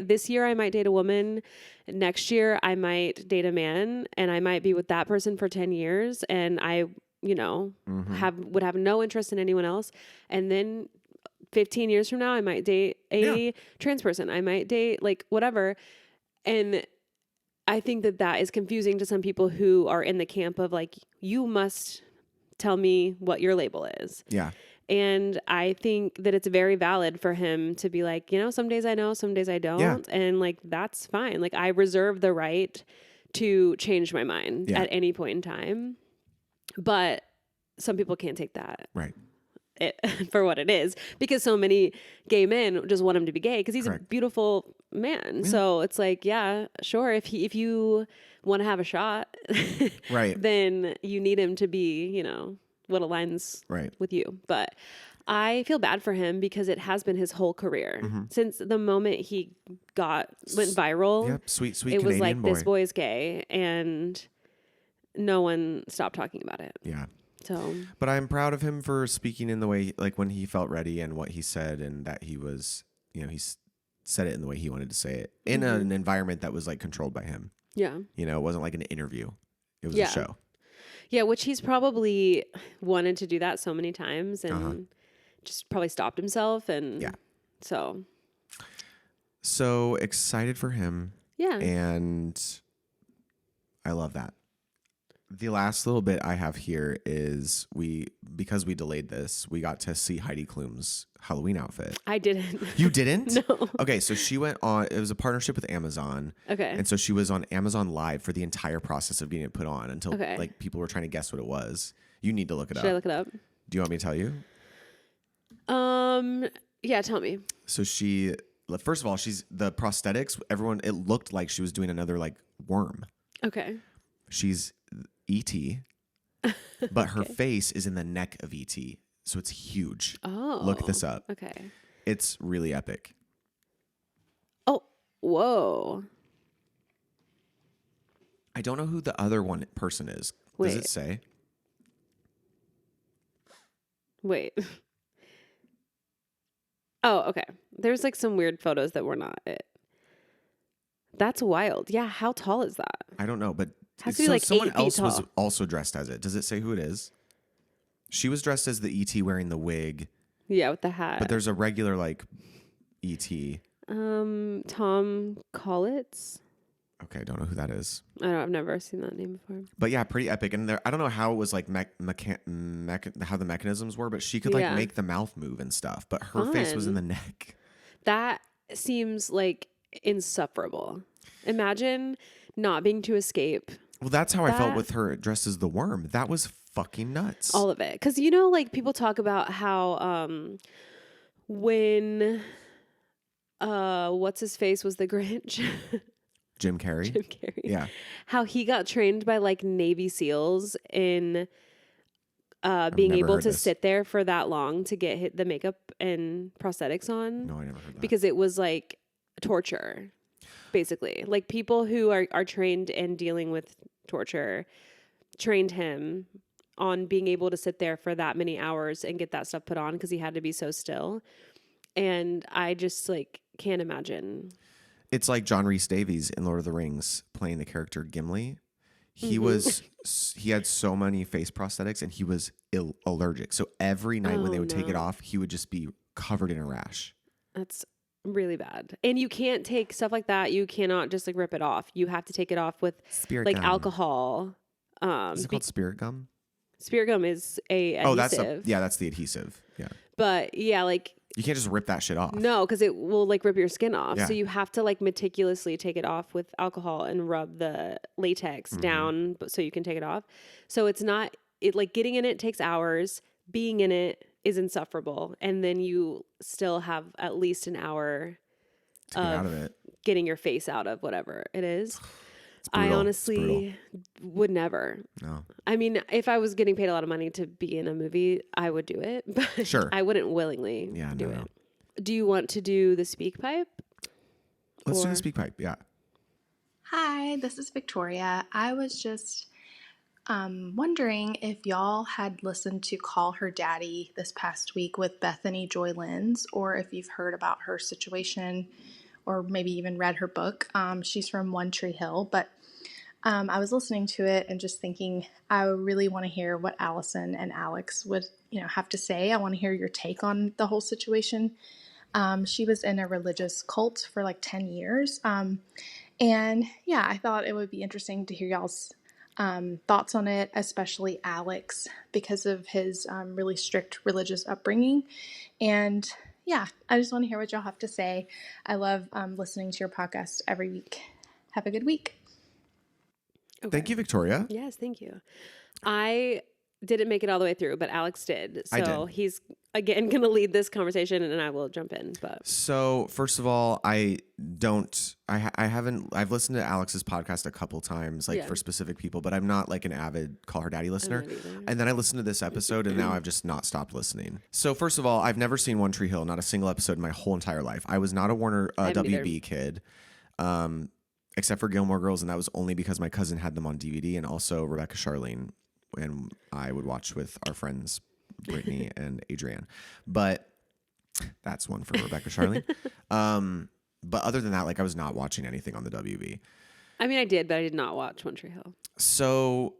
this year I might date a woman. Next year I might date a man, and I might be with that person for 10 years. And I, would have no interest in anyone else. And then 15 years from now, I might date a trans person. I might date like whatever. And I think that is confusing to some people who are in the camp of like, you must tell me what your label is. Yeah. And I think that it's very valid for him to be like, some days I know, some days I don't. Yeah. And like, that's fine. Like I reserve the right to change my mind at any point in time. But some people can't take that. Right. For what it is, because so many gay men just want him to be gay because he's a beautiful man. Yeah. So it's like, yeah, sure. If you want to have a shot, right, then you need him to be, what aligns with you. But I feel bad for him because it has been his whole career since the moment he went viral. Yep, sweet it Canadian was like boy. This boy is gay, and no one stopped talking about it. Yeah. So, but I'm proud of him for speaking in the way, like when he felt ready and what he said, and that he was, he said it in the way he wanted to say it in an environment that was like controlled by him. Yeah. It wasn't like an interview. It was a show. Yeah. Which he's probably wanted to do that so many times and just probably stopped himself. And so excited for him. Yeah. And I love that. The last little bit I have here is because we delayed this, we got to see Heidi Klum's Halloween outfit. I didn't. You didn't? No. Okay, so she went on, it was a partnership with Amazon. Okay. And so she was on Amazon Live for the entire process of getting it put on until like people were trying to guess what it was. You need to look it up. Should I look it up? Do you want me to tell you? Yeah, tell me. So first of all, she's the prosthetics, it looked like she was doing another like worm. Okay. She's E.T., but her face is in the neck of E.T., so it's huge. Oh. Look this up. Okay. It's really epic. Oh, whoa. I don't know who the other one person is. Does it say? Wait. Oh, okay. There's like some weird photos that were not it. That's wild. Yeah, how tall is that? I don't know, but has to be like someone 8 feet else tall. was also dressed as it. Does it say who it is? She was dressed as the E.T. wearing the wig. Yeah, with the hat. But there's a regular like E.T. Tom Collins. Okay, I don't know who that is. I've never seen that name before. But yeah, pretty epic. And I don't know how it was like how the mechanisms were, but she could like make the mouth move and stuff. But her face was in the neck. That seems like insufferable. Imagine not being to escape. Well, that's how I felt with her dressed as the worm. That was fucking nuts. All of it. Because, you know, like people talk about how when what's his face was the Grinch? Jim Carrey. Jim Carrey. Yeah. How he got trained by like Navy SEALs in being able to sit there for that long to get the makeup and prosthetics on. No, I never heard that. Because it was like torture, basically. Like people who are trained in dealing with torture trained him on being able to sit there for that many hours and get that stuff put on because he had to be so still. And I just like can't imagine. It's like John Rhys Davies in Lord of the Rings playing the character Gimli. He had so many face prosthetics and he was allergic. So every night when they would take it off, he would just be covered in a rash. That's really bad. And you can't take stuff like that. You cannot just like rip it off. You have to take it off with spirit gum. Alcohol. Is it called spirit gum? Spirit gum is a adhesive. That's the adhesive. Yeah. But yeah, like you can't just rip that shit off. No, because it will like rip your skin off. Yeah. So you have to like meticulously take it off with alcohol and rub the latex down so you can take it off. So it's not like getting in it takes hours. Being in it is insufferable. And then you still have at least an hour to get out of it. Getting your face out of whatever it is. I honestly would never. No. I mean, if I was getting paid a lot of money to be in a movie, I would do it. But sure. I wouldn't willingly do it. Do you want to do the speak pipe? Let's do the speak pipe, yeah. Hi, this is Victoria. I was just wondering if y'all had listened to Call Her Daddy this past week with Bethany Joy Lenz, or if you've heard about her situation or maybe even read her book. She's from One Tree Hill, but I was listening to it and just thinking I really want to hear what Allison and Alex would have to say. I want to hear your take on the whole situation. She was in a religious cult for like 10 years. And yeah, I thought it would be interesting to hear y'all's thoughts on it, especially Alex, because of his really strict religious upbringing. And yeah, I just want to hear what y'all have to say. I love listening to your podcast every week. Have a good week. Okay. Thank you, Victoria. Yes, thank you. I didn't make it all the way through, but Alex did. So he's, again, going to lead this conversation and I will jump in. But so first of all, I've listened to Alex's podcast a couple times, for specific people, but I'm not like an avid Call Her Daddy listener. And then I listened to this episode and now I've just not stopped listening. So first of all, I've never seen One Tree Hill, not a single episode in my whole entire life. I was not a Warner WB kid. Except for Gilmore Girls, and that was only because my cousin had them on DVD, and also Rebecca Charlene, and I would watch with our friends Brittany and Adrienne. But that's one for Rebecca Charlene. But other than that, I was not watching anything on the WB. I mean, I did, but I did not watch One Tree Hill. So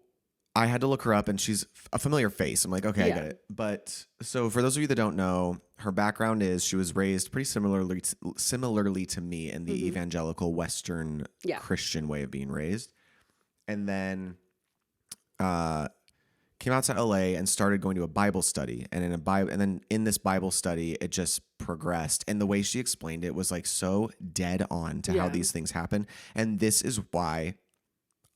I had to look her up, and she's a familiar face. I'm like, okay, I get it. But so for those of you that don't know, her background is she was raised pretty similarly to me in the evangelical Western Christian way of being raised, and then came out to LA and started going to a Bible study. And then in this Bible study, it just progressed. And the way she explained it was so dead on to how these things happen. And this is why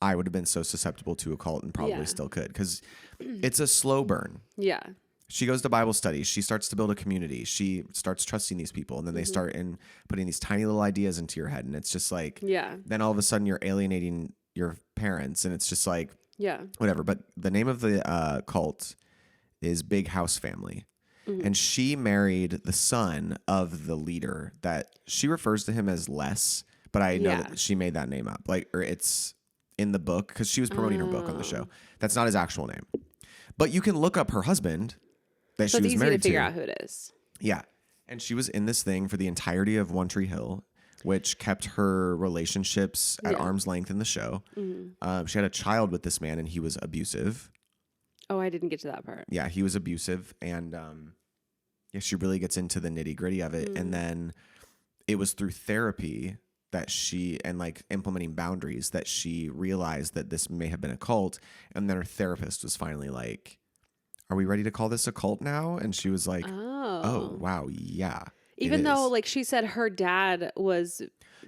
I would have been so susceptible to a cult and probably still could, because it's a slow burn. Yeah. She goes to Bible studies. She starts to build a community. She starts trusting these people. And then they start putting these tiny little ideas into your head. And it's just then all of a sudden you're alienating your parents. And it's just like, Yeah. whatever. But the name of the cult is Big House Family. And she married the son of the leader that she refers to him as Les, but I know that she made that name up. Like, or it's in the book because she was promoting her book on the show. That's not his actual name. But you can look up her husband that she was married to. It's easy to figure out who it is. Yeah. And she was in this thing for the entirety of One Tree Hill, which kept her relationships at arm's length in the show. She had a child with this man, and he was abusive. Oh, I didn't get to that part. Yeah, he was abusive. And she really gets into the nitty gritty of it. And then it was through therapy that she, and like implementing boundaries, that she realized that this may have been a cult. And then her therapist was finally like, are we ready to call this a cult now? And she was like, oh wow, yeah. Even though, like she said, her dad was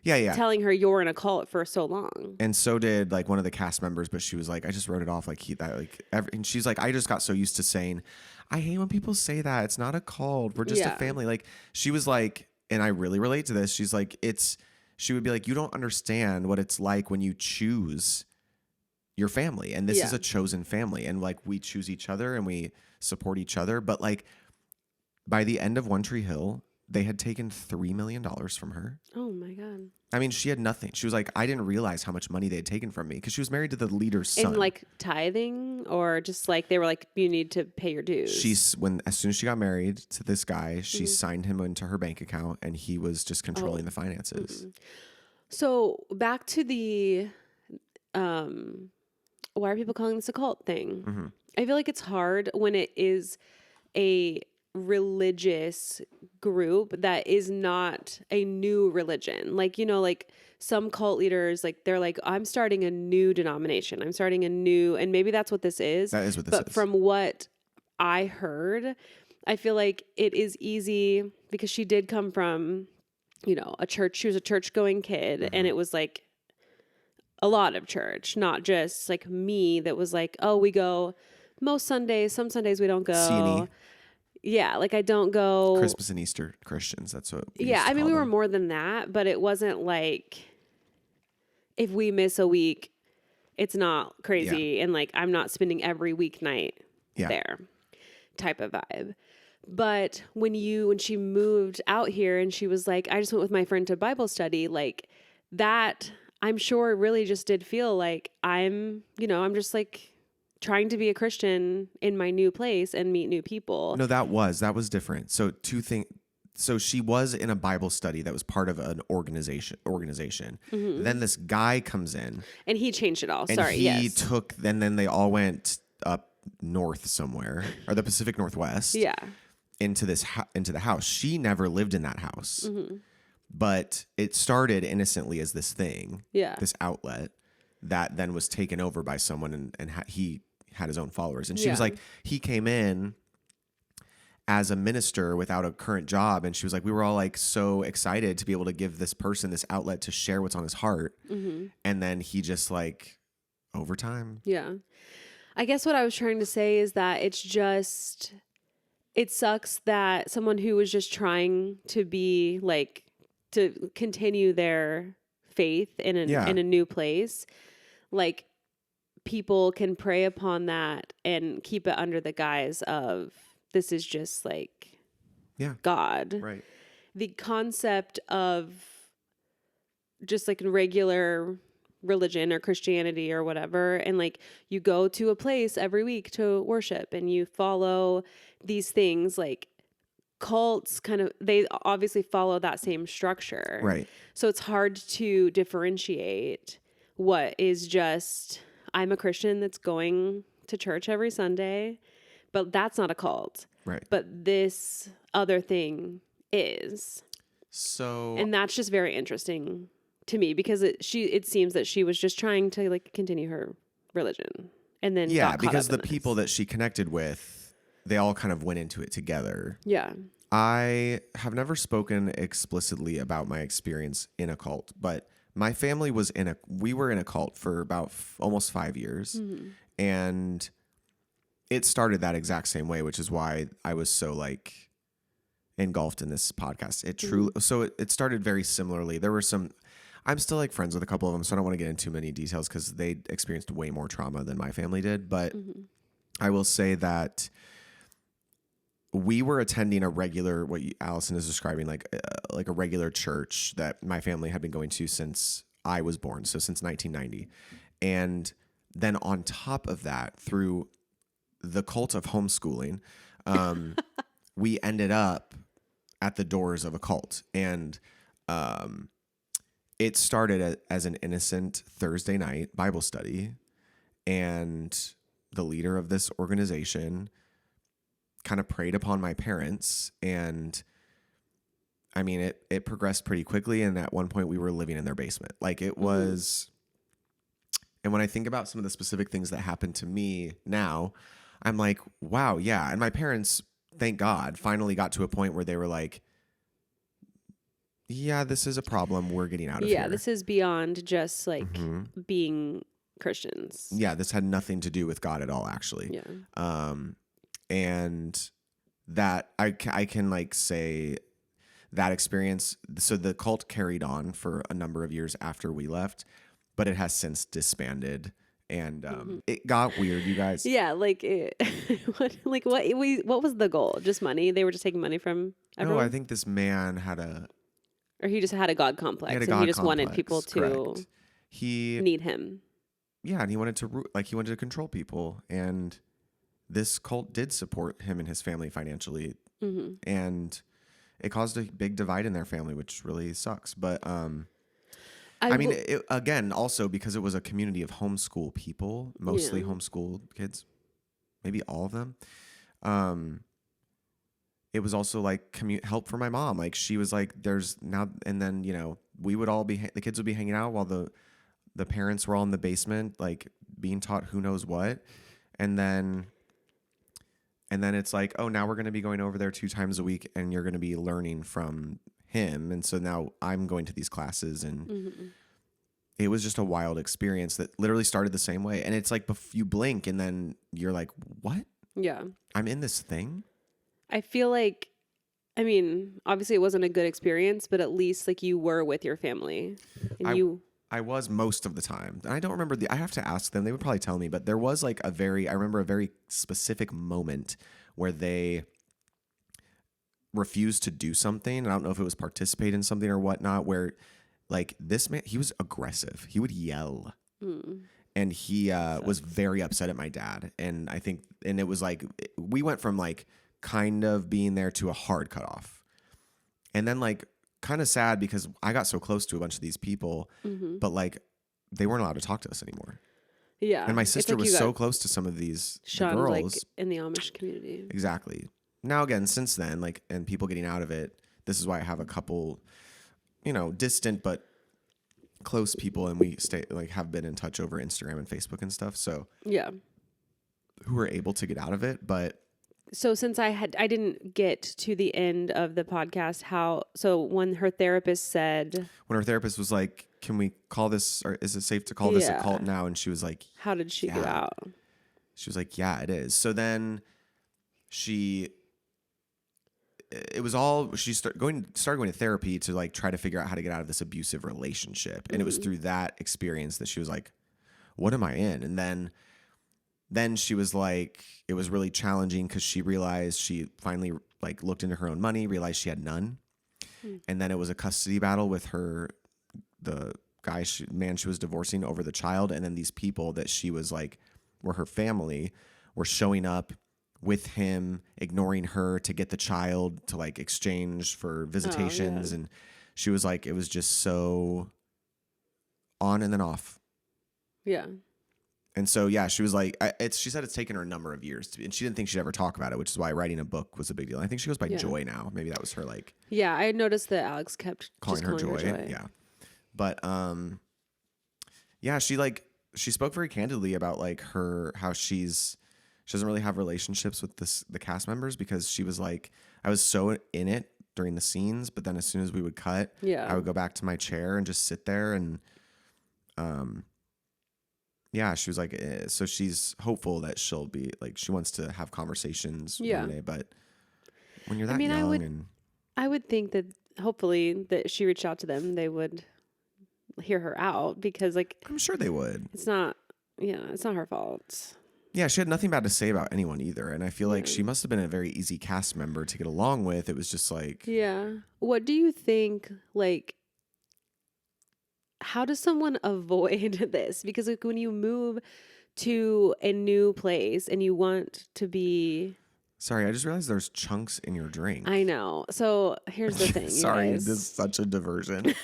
telling her you're in a cult for so long. And so did like one of the cast members, but she was like, I just wrote it off and she's like, I just got so used to saying, I hate when people say that. It's not a cult. We're just a family. Like she was like, and I really relate to this. She's like, she would be like, you don't understand what it's like when you choose your family. And this is a chosen family. And like we choose each other and we support each other. But like by the end of One Tree Hill, they had taken $3 million from her. Oh my God. I mean, she had nothing. She was like, I didn't realize how much money they had taken from me because she was married to the leader's son. In like tithing, or just like they were like, you need to pay your dues. As soon as she got married to this guy, she signed him into her bank account, and he was just controlling the finances. So back to the, why are people calling this a cult thing? I feel like it's hard when it is a religious group that is not a new religion. Like, you know, like some cult leaders, like they're like, I'm starting a new denomination. I'm starting a new, and maybe that's what this is. That is what this is. But from what I heard, I feel like it is easy because she did come from, you know, a church. She was a church going kid, and it was like a lot of church, not just like me that was like, oh, we go most Sundays. Some Sundays we don't go. C&E. Yeah, like I don't go. Christmas and Easter Christians. That's what. I mean, we were more than that, but it wasn't like if we miss a week, it's not crazy, and like I'm not spending every weeknight there, type of vibe. But when she moved out here and she was like, I just went with my friend to Bible study, like that, I'm sure really just did feel like I'm just like trying to be a Christian in my new place and meet new people. No, that was different. So so she was in a Bible study that was part of an organization. Then this guy comes in and he changed it all. And then they all went up north somewhere, or the Pacific Northwest. Yeah. Into the house. She never lived in that house. But it started innocently as this thing. Yeah. This outlet that then was taken over by someone, and he had his own followers. And she was like, he came in as a minister without a current job. And she was like, we were all like so excited to be able to give this person this outlet to share what's on his heart. And then he just like over time. Yeah. I guess what I was trying to say is that it sucks that someone who was just trying to be like, to continue their faith in a new place, like people can prey upon that and keep it under the guise of this is just like God. Right. The concept of just like regular religion or Christianity or whatever, and like you go to a place every week to worship and you follow these things, like cults they obviously follow that same structure. Right. So it's hard to differentiate what is just, I'm a Christian that's going to church every Sunday, but that's not a cult. Right. But this other thing is. So. And that's just very interesting to me because it seems that she was just trying to like continue her religion and then got caught because up in the people that she connected with, they all kind of went into it together. Yeah. I have never spoken explicitly about my experience in a cult, but my family was we were in a cult for about almost 5 years. And it started that exact same way, which is why I was so like engulfed in this podcast. It truly, so it started very similarly. There were some, I'm still like friends with a couple of them, so I don't want to get into too many details because they experienced way more trauma than my family did. But I will say that we were attending a regular, what Allison is describing, like a regular church that my family had been going to since I was born, so since 1990. And then on top of that, through the cult of homeschooling, we ended up at the doors of a cult. And it started as an innocent Thursday night Bible study. And the leader of this organization kind of preyed upon my parents. And I mean, it progressed pretty quickly. And at one point we were living in their basement. Like it was. And when I think about some of the specific things that happened to me now, I'm like, wow, yeah. And my parents, thank God, finally got to a point where they were like, yeah, this is a problem. We're getting out of here. Yeah, this is beyond just like being Christians. Yeah, this had nothing to do with God at all, actually. Yeah. And that I can like say that experience. So the cult carried on for a number of years after we left, but it has since disbanded. And it got weird, you guys. Yeah, like what was the goal? Just money? They were just taking money from everyone? No, I think this man had or he just had a God complex, he and he just wanted people to correct. He need him. Yeah, and he wanted to control people, and this cult did support him and his family financially, and it caused a big divide in their family, which really sucks. But I mean, again, also because it was a community of homeschool people, mostly homeschool kids, maybe all of them. It was also like help for my mom. Like she was like, there's now, and then, we would all the kids would be hanging out while the parents were all in the basement, like being taught who knows what. And then it's like, oh, now we're going to be going over there 2 times a week and you're going to be learning from him. And so now I'm going to these classes, and it was just a wild experience that literally started the same way. And it's like, you blink and then you're like, what? Yeah. I'm in this thing. I feel like, I mean, obviously it wasn't a good experience, but at least like you were with your family, and I was most of the time. And I don't remember I have to ask them. They would probably tell me, but there was like I remember a very specific moment where they refused to do something. I don't know if it was participate in something or whatnot, where like this man, he was aggressive. He would yell. And he was very upset at my dad. And I think, and it was like, we went from like kind of being there to a hard cutoff. And then like kind of sad because I got so close to a bunch of these people, but like they weren't allowed to talk to us anymore. Yeah. And my sister was so close to some of these girls. Like in the Amish community. Exactly. Now again, since then, like, and people getting out of it, this is why I have a couple, distant but close people, and we have been in touch over Instagram and Facebook and stuff. So yeah, who were able to get out of it. But so since I didn't get to the end of the podcast, when her therapist was like, can we call this, or is it safe to call this a cult now? And she was like, how did she get out? She was like, yeah, it is. So then she started going to therapy to like try to figure out how to get out of this abusive relationship. And it was through that experience that she was like, what am I in? And then she was like, it was really challenging because she realized, she finally like looked into her own money, realized she had none. And then it was a custody battle with the man she was divorcing over the child. And then these people that she was like, were her family, were showing up with him, ignoring her to get the child to like exchange for visitations. And she was like, it was just so on and then off. Yeah. And so, yeah, she was like, she said it's taken her a number of years and she didn't think she'd ever talk about it, which is why writing a book was a big deal. I think she goes by Joy now. Maybe that was her like. Yeah, I noticed that Alex kept calling her Joy. Yeah. But, yeah, she spoke very candidly about like how she doesn't really have relationships with the cast members, because she was like, I was so in it during the scenes, but then as soon as we would cut, I would go back to my chair and just sit there. And yeah, she was like, so she's hopeful that she'll be like, she wants to have conversations one day, but when you're that young, I would think that hopefully that she reached out to them, they would hear her out because like I'm sure they would. it's not her fault. Yeah, she had nothing bad to say about anyone either. And I feel like she must have been a very easy cast member to get along with. It was just like... Yeah. What do you think, like, how does someone avoid this? Because like when you move to a new place and you want to be... Sorry, I just realized there's chunks in your drink. I know. So here's the thing. Sorry, this is such a diversion.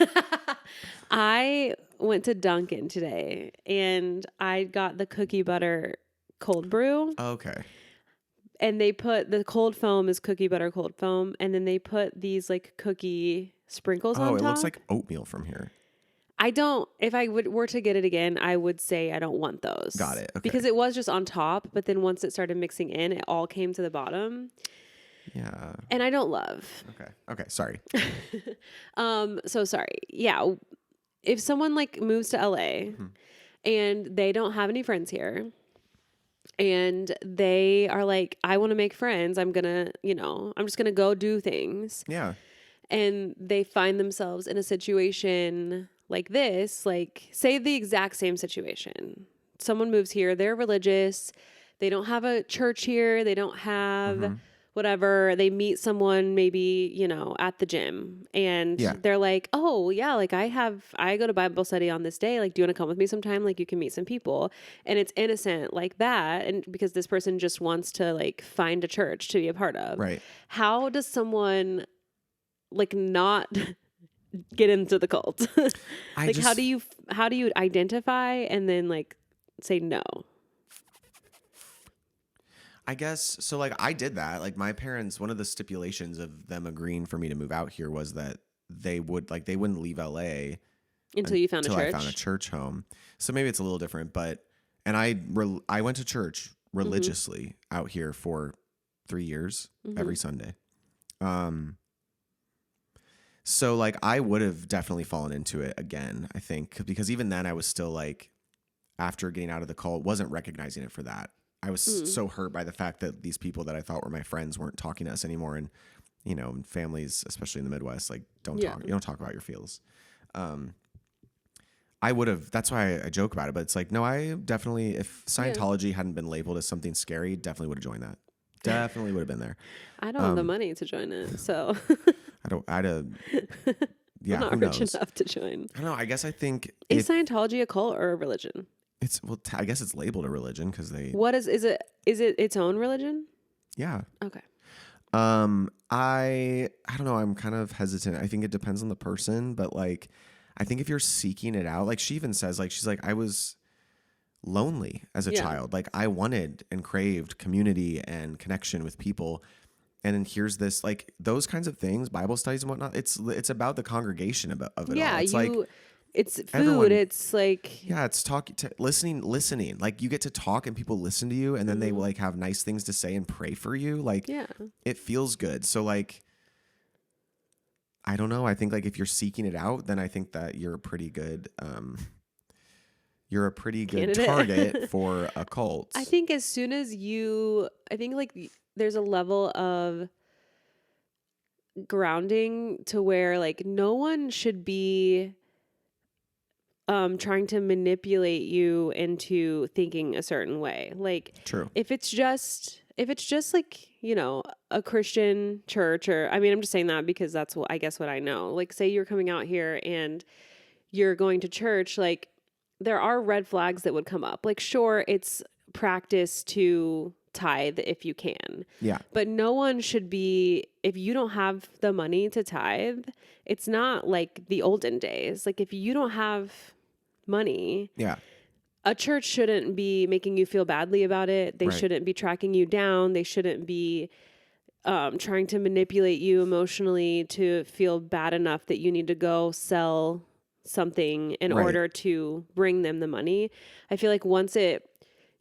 I went to Dunkin' today and I got the cookie butter cold brew. Okay. And they put the cold foam is cookie butter cold foam. And then they put these like cookie sprinkles on top. Oh, it looks like oatmeal from here. I don't, if I were to get it again, I would say I don't want those. Got it. Okay. Because it was just on top, but then once it started mixing in, it all came to the bottom. Yeah. And I don't love. Okay. Sorry. So sorry. Yeah. If someone like moves to LA and they don't have any friends here and they are like, I want to make friends. I'm going to, I'm just going to go do things. Yeah. And they find themselves in a situation like this, like say the exact same situation. Someone moves here, they're religious, they don't have a church here, they don't have whatever. They meet someone maybe, at the gym and they're like, oh yeah, like I go to Bible study on this day. Like, do you want to come with me sometime? Like you can meet some people. And it's innocent like that. And because this person just wants to like find a church to be a part of. Right. How does someone like not get into the cult? Like how do you identify and then like say no? I guess so. Like I did that. Like my parents, one of the stipulations of them agreeing for me to move out here was that they wouldn't leave LA until you found a church. I found a church home. So maybe it's a little different, but I went to church religiously out here for 3 years every Sunday. So like I would have definitely fallen into it again, I think, because even then I was still like, after getting out of the cult, wasn't recognizing it for that. I was so hurt by the fact that these people that I thought were my friends weren't talking to us anymore. And, families, especially in the Midwest, like don't talk. You don't talk about your feels. I would have, that's why I joke about it, but it's like, no, I definitely, if Scientology hadn't been labeled as something scary, definitely would have joined that. Definitely would have been there. I don't have the money to join it, so. Yeah, I'm not rich enough to join. I don't know. I guess I think. Is Scientology a cult or a religion? I guess it's labeled a religion because they. What is it its own religion? Yeah. Okay. I don't know. I'm kind of hesitant. I think it depends on the person, but like, I think if you're seeking it out, like she even says, like, she's like, I was lonely as a child. Like I wanted and craved community and connection with people. And then here's this, like those kinds of things, Bible studies and whatnot. It's about the congregation of it all. It's food. Everyone, it's like it's listening. Like you get to talk and people listen to you, and then they will like have nice things to say and pray for you. Like it feels good. So like, I don't know. I think like if you're seeking it out, then I think that you're a pretty good. You're a pretty good target for a cult. I think as soon as like there's a level of grounding to where like no one should be trying to manipulate you into thinking a certain way. Like true. If it's just like, a Christian church, or I mean, I'm just saying that because that's what I know. Like say you're coming out here and you're going to church, like there are red flags that would come up. Like sure, it's practice to tithe if you can. Yeah. But no one should be, if you don't have the money to tithe, it's not like the olden days. Like if you don't have money, a church shouldn't be making you feel badly about it. They shouldn't be tracking you down. They shouldn't be trying to manipulate you emotionally to feel bad enough that you need to go sell something in order to bring them the money. I feel like once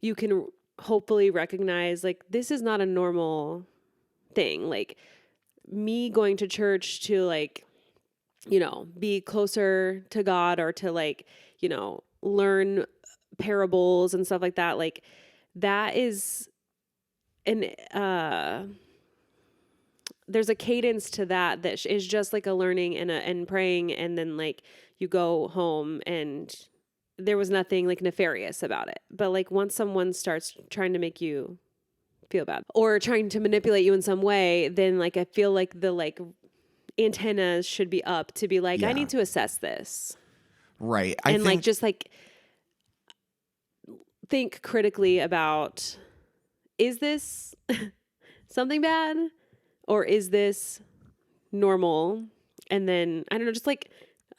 you can hopefully recognize like this is not a normal thing. Like me going to church to like, be closer to God or to like, learn parables and stuff like that. Like that is there's a cadence to that is just like a learning and praying and then like, you go home and there was nothing like nefarious about it. But like once someone starts trying to make you feel bad or trying to manipulate you in some way, then like I feel like the like antennas should be up to be like, I need to assess this. Right. And like just like think critically about, is this something bad or is this normal? And then I don't know, just like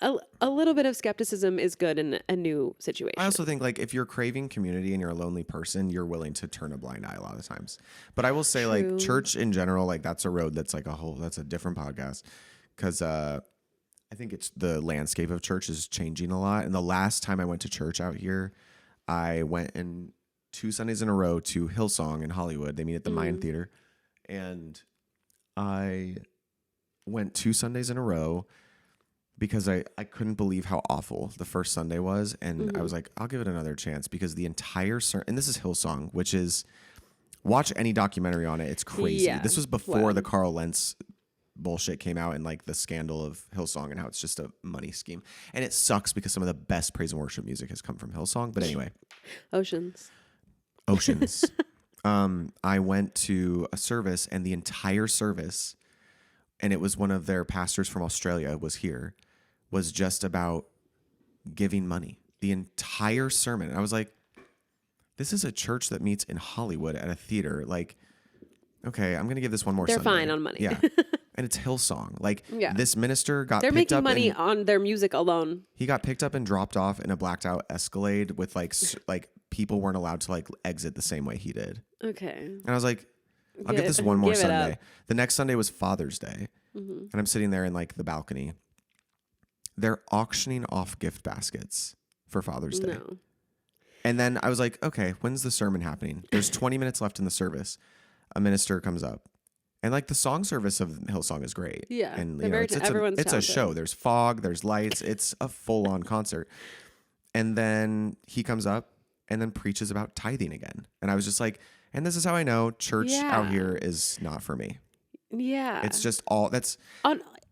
a little bit of skepticism is good in a new situation. I also think like if you're craving community and you're a lonely person, you're willing to turn a blind eye a lot of times. But I will say like church in general, like that's a road that's like that's a different podcast. Cause I think it's the landscape of church is changing a lot. And the last time I went to church out here, I went in 2 Sundays in a row to Hillsong in Hollywood. They meet at the Mayan Theater. And I went 2 Sundays in a row because I couldn't believe how awful the first Sunday was. And I was like, I'll give it another chance because the entire and this is Hillsong, which is, watch any documentary on it. It's crazy. Yeah. This was before the Carl Lentz bullshit came out and like the scandal of Hillsong and how it's just a money scheme. And it sucks because some of the best praise and worship music has come from Hillsong. But anyway. Oceans. I went to a service and the entire service, and it was one of their pastors from Australia was here, was just about giving money. The entire sermon. And I was like, this is a church that meets in Hollywood at a theater. Like, okay, I'm going to give this one more They're Sunday. fine on money. Yeah. And it's Hillsong. Like, this minister got They're picked making up money on their music alone. He got picked up and dropped off in a blacked out Escalade with like people weren't allowed to like exit the same way he did. Okay. And I was like, I'll give this one more Sunday. The next Sunday was Father's Day. And I'm sitting there in like the balcony. They're auctioning off gift baskets for Father's Day. No. And then I was like, okay, when's the sermon happening? There's 20 minutes left in the service. A minister comes up. And like the song service of Hillsong is great. Yeah. And you know, it's a show. There's fog, there's lights. It's a full on concert. And then he comes up and then preaches about tithing again. And I was just like, and this is how I know church out here is not for me. Yeah. It's just all that's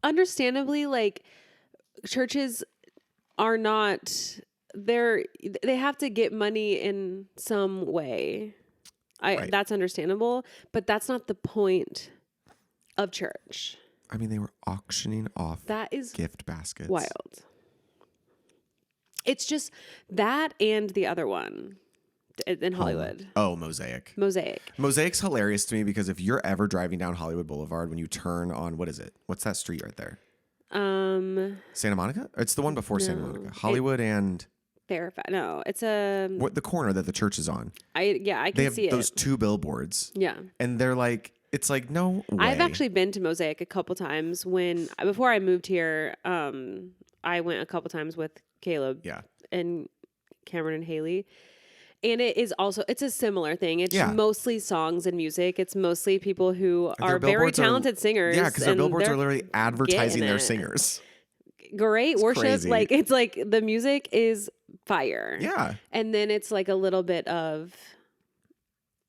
understandably, like churches are not they have to get money in some way. That's understandable, but that's not the point of church. I mean, they were auctioning off gift baskets. Wild. It's just that and the other one in Hollywood. Oh, Mosaic. Mosaic's hilarious to me because if you're ever driving down Hollywood Boulevard, when you turn on, what is it? What's that street right there? Santa Monica? It's the one before Santa Monica. Hollywood and Fairfax. No, it's the corner that the church is on. I can see it. Those 2 billboards. Yeah. And they're like, it's like, no way. I've actually been to Mosaic a couple times before I moved here. I went a couple times with Caleb. Yeah. And Cameron and Haley. And it's a similar thing. It's mostly songs and music. It's mostly people who are very talented singers. Yeah, because their billboards are literally advertising their singers. Great worship. Crazy. Like it's like the music is fire. Yeah. And then it's like a little bit of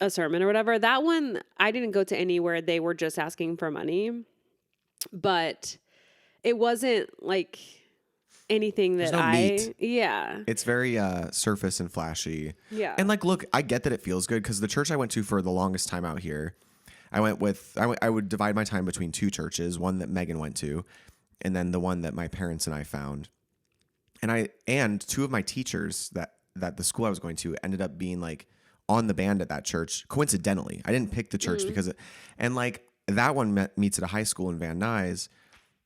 a sermon or whatever. That one, I didn't go to any where they were just asking for money. But it wasn't like anything that meat. Yeah. It's very surface and flashy. Yeah. And like, look, I get that it feels good because the church I went to for the longest time out here, I would divide my time between 2 churches, one that Megan went to, and then the one that my parents and I found. And 2 of my teachers that the school I was going to ended up being like on the band at that church. Coincidentally, I didn't pick the church because and like that one meets at a high school in Van Nuys.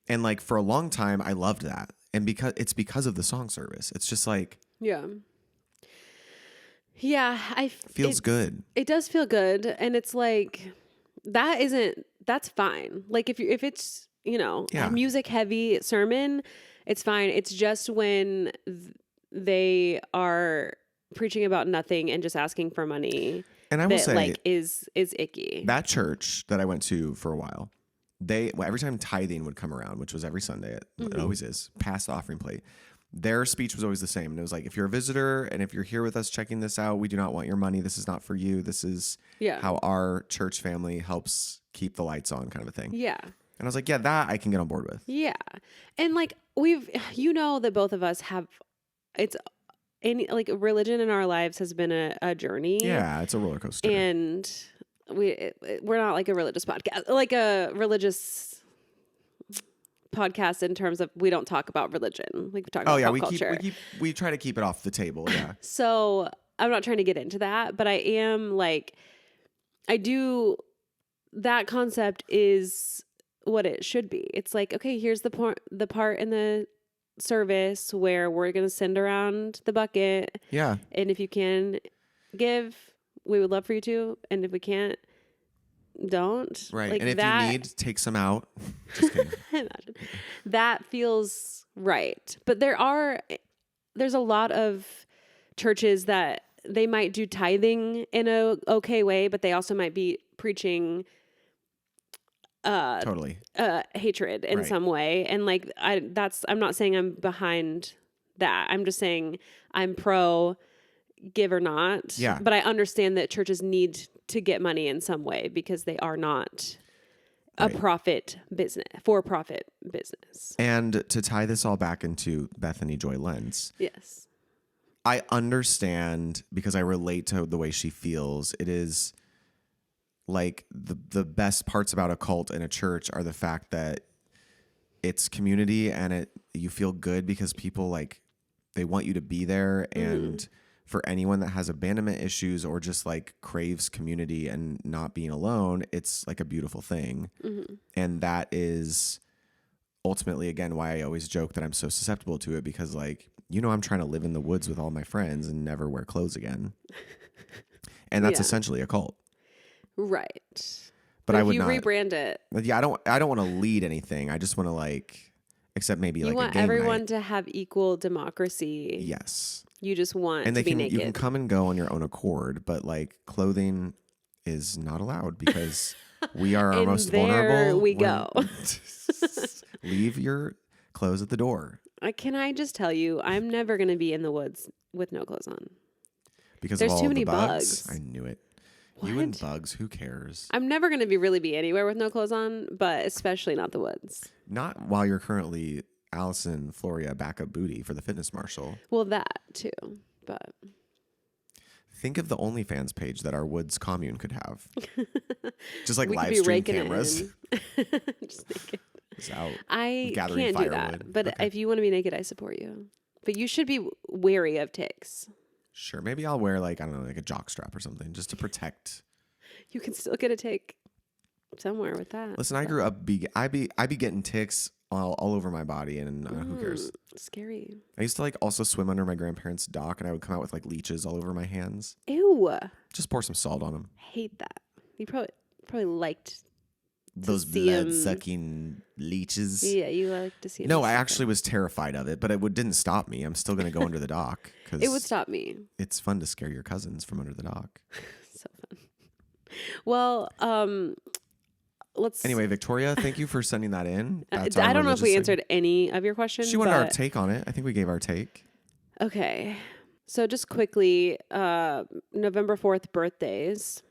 And like for a long time, I loved that. And because of the song service, it's just like, yeah, feels good. It does feel good. And it's like, that's fine. Like if it's, a music heavy sermon, it's fine. It's just when they are preaching about nothing and just asking for money. And I will say, like is icky. That church that I went to for a while, every time tithing would come around, which was every Sunday, it always is, past the offering plate, their speech was always the same. And it was like, if you're a visitor and if you're here with us checking this out, we do not want your money. This is not for you. This is how our church family helps keep the lights on, kind of a thing. Yeah. And I was like, yeah, that I can get on board with. Yeah. And like, that both of us have, it's like religion in our lives has been a journey. Yeah, it's a roller coaster. And we're not like a religious podcast, like a religious podcast in terms of we don't talk about religion. Like we talk about pop culture. We try to keep it off the table. Yeah. So I'm not trying to get into that, but I am like, that concept is what it should be. It's like, okay, here's the part in the service where we're going to send around the bucket. Yeah. And if you can give, we would love for you to. And if we can't, don't. Right. Like and if that, you need, take some out. Just kidding. Imagine. That feels right. But there's a lot of churches that they might do tithing in a okay way, but they also might be preaching totally hatred in some way. And like, I'm not saying I'm behind that. I'm just saying I'm pro give or not. Yeah. But I understand that churches need to get money in some way because they are not a for-profit business. And to tie this all back into Bethany Joy Lenz. Yes. I understand because I relate to the way she feels. It is like the best parts about a cult and a church are the fact that it's community and you feel good because people like they want you to be there. And for anyone that has abandonment issues or just like craves community and not being alone, it's like a beautiful thing. And that is ultimately, again, why I always joke that I'm so susceptible to it because like, I'm trying to live in the woods with all my friends and never wear clothes again. And that's essentially a cult. Right. But I would you not rebrand it. Yeah, I don't want to lead anything. I just want to like, except maybe like a game night. You want everyone to have equal democracy. Yes. You just want and to be naked. You can come and go on your own accord, but like clothing is not allowed because we are our most vulnerable. There we go. Leave your clothes at the door. Can I just tell you, I'm never going to be in the woods with no clothes on. Because there's of all too many the bugs? bugs. I knew it. What? You and bugs, who cares? I'm never going to really be anywhere with no clothes on, but especially not the woods. Not while you're currently Allison Floria backup booty for the fitness marshal. Well, that too, but... Think of the OnlyFans page that our woods commune could have. Just like we live could be stream raking cameras. Just naked. It's out. I can't do firewood. that, but if you want to be naked, I support you. But you should be wary of ticks. Sure, maybe I'll wear like, I don't know, like a jock strap or something just to protect. You can still get a tick somewhere with that. Listen, I grew up, I be getting ticks all over my body and who cares? Scary. I used to like also swim under my grandparents' dock and I would come out with like leeches all over my hands. Ew. Just pour some salt on them. Hate that. You probably liked those blood-sucking leeches. Yeah, you like to see them. No, I actually was terrified of it, but it didn't stop me. I'm still going to go under the dock. It would stop me. It's fun to scare your cousins from under the dock. So fun. Well, Anyway, Victoria, thank you for sending that in. I don't know if we answered any of your questions. She wanted our take on it. I think we gave our take. Okay. So just quickly, November 4th birthdays.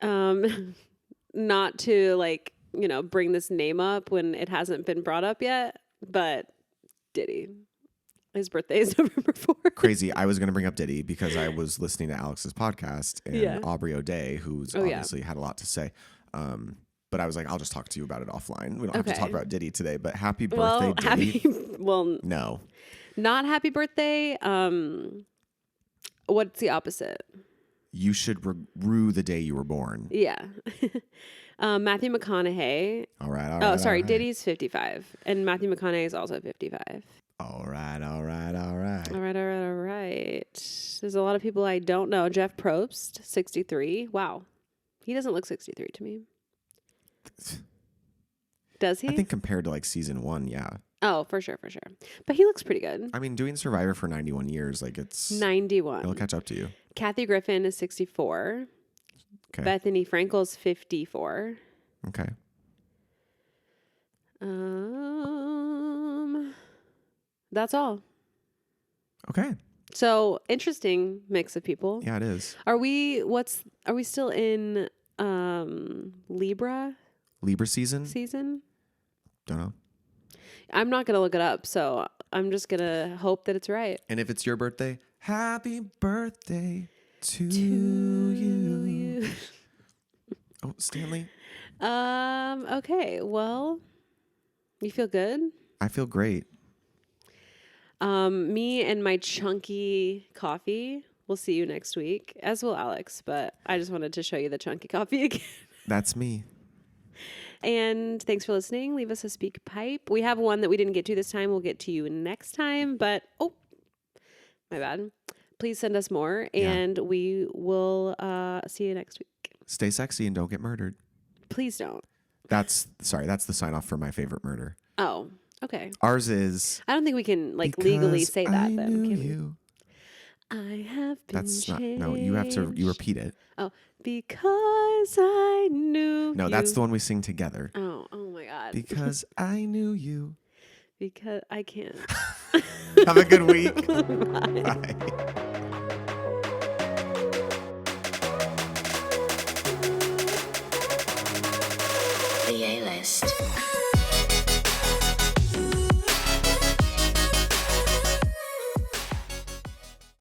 Not to bring this name up when it hasn't been brought up yet, but Diddy. His birthday is November 4th. Crazy. I was going to bring up Diddy because I was listening to Alex's podcast and Aubrey O'Day, who's obviously had a lot to say. But I was like, I'll just talk to you about it offline. We don't have to talk about Diddy today, but happy birthday, Diddy. No. Not happy birthday. What's the opposite? You should rue the day you were born. Yeah. Matthew McConaughey. All right. Oh, sorry. Diddy's 55. And Matthew McConaughey is also 55. All right. All right. There's a lot of people I don't know. Jeff Probst, 63. Wow. He doesn't look 63 to me. Does he? I think compared to like season 1, yeah. Oh, for sure. But he looks pretty good. I mean, doing Survivor for 91 years, like it's... 91. It'll catch up to you. Kathy Griffin is 64. Okay. Bethany Frankel's 54. Okay. That's all. Okay. So interesting mix of people. Yeah, it is. Are we still in Libra season? Season? Don't know. I'm not going to look it up, so I'm just going to hope that it's right. And if it's your birthday, happy birthday to you. Oh, Stanley. Okay. Well, you feel good? I feel great. Me and my chunky coffee. We'll see you next week, as will Alex. But I just wanted to show you the chunky coffee again. That's me. And thanks for listening. Leave us a speak pipe. We have one that we didn't get to this time. We'll get to you next time. But, my bad. Please send us more, and we will see you next week. Stay sexy and don't get murdered. Please don't. That's the sign off for my favorite murder. Oh, okay. Ours is. I don't think we can legally say that. I then knew can you. I have been That's changed. not. No, you have to. You repeat it. Oh, because I knew. No, you. that's the one we sing together. Oh my God. Because I knew you. Because I can't. Have a good week. Bye. Bye.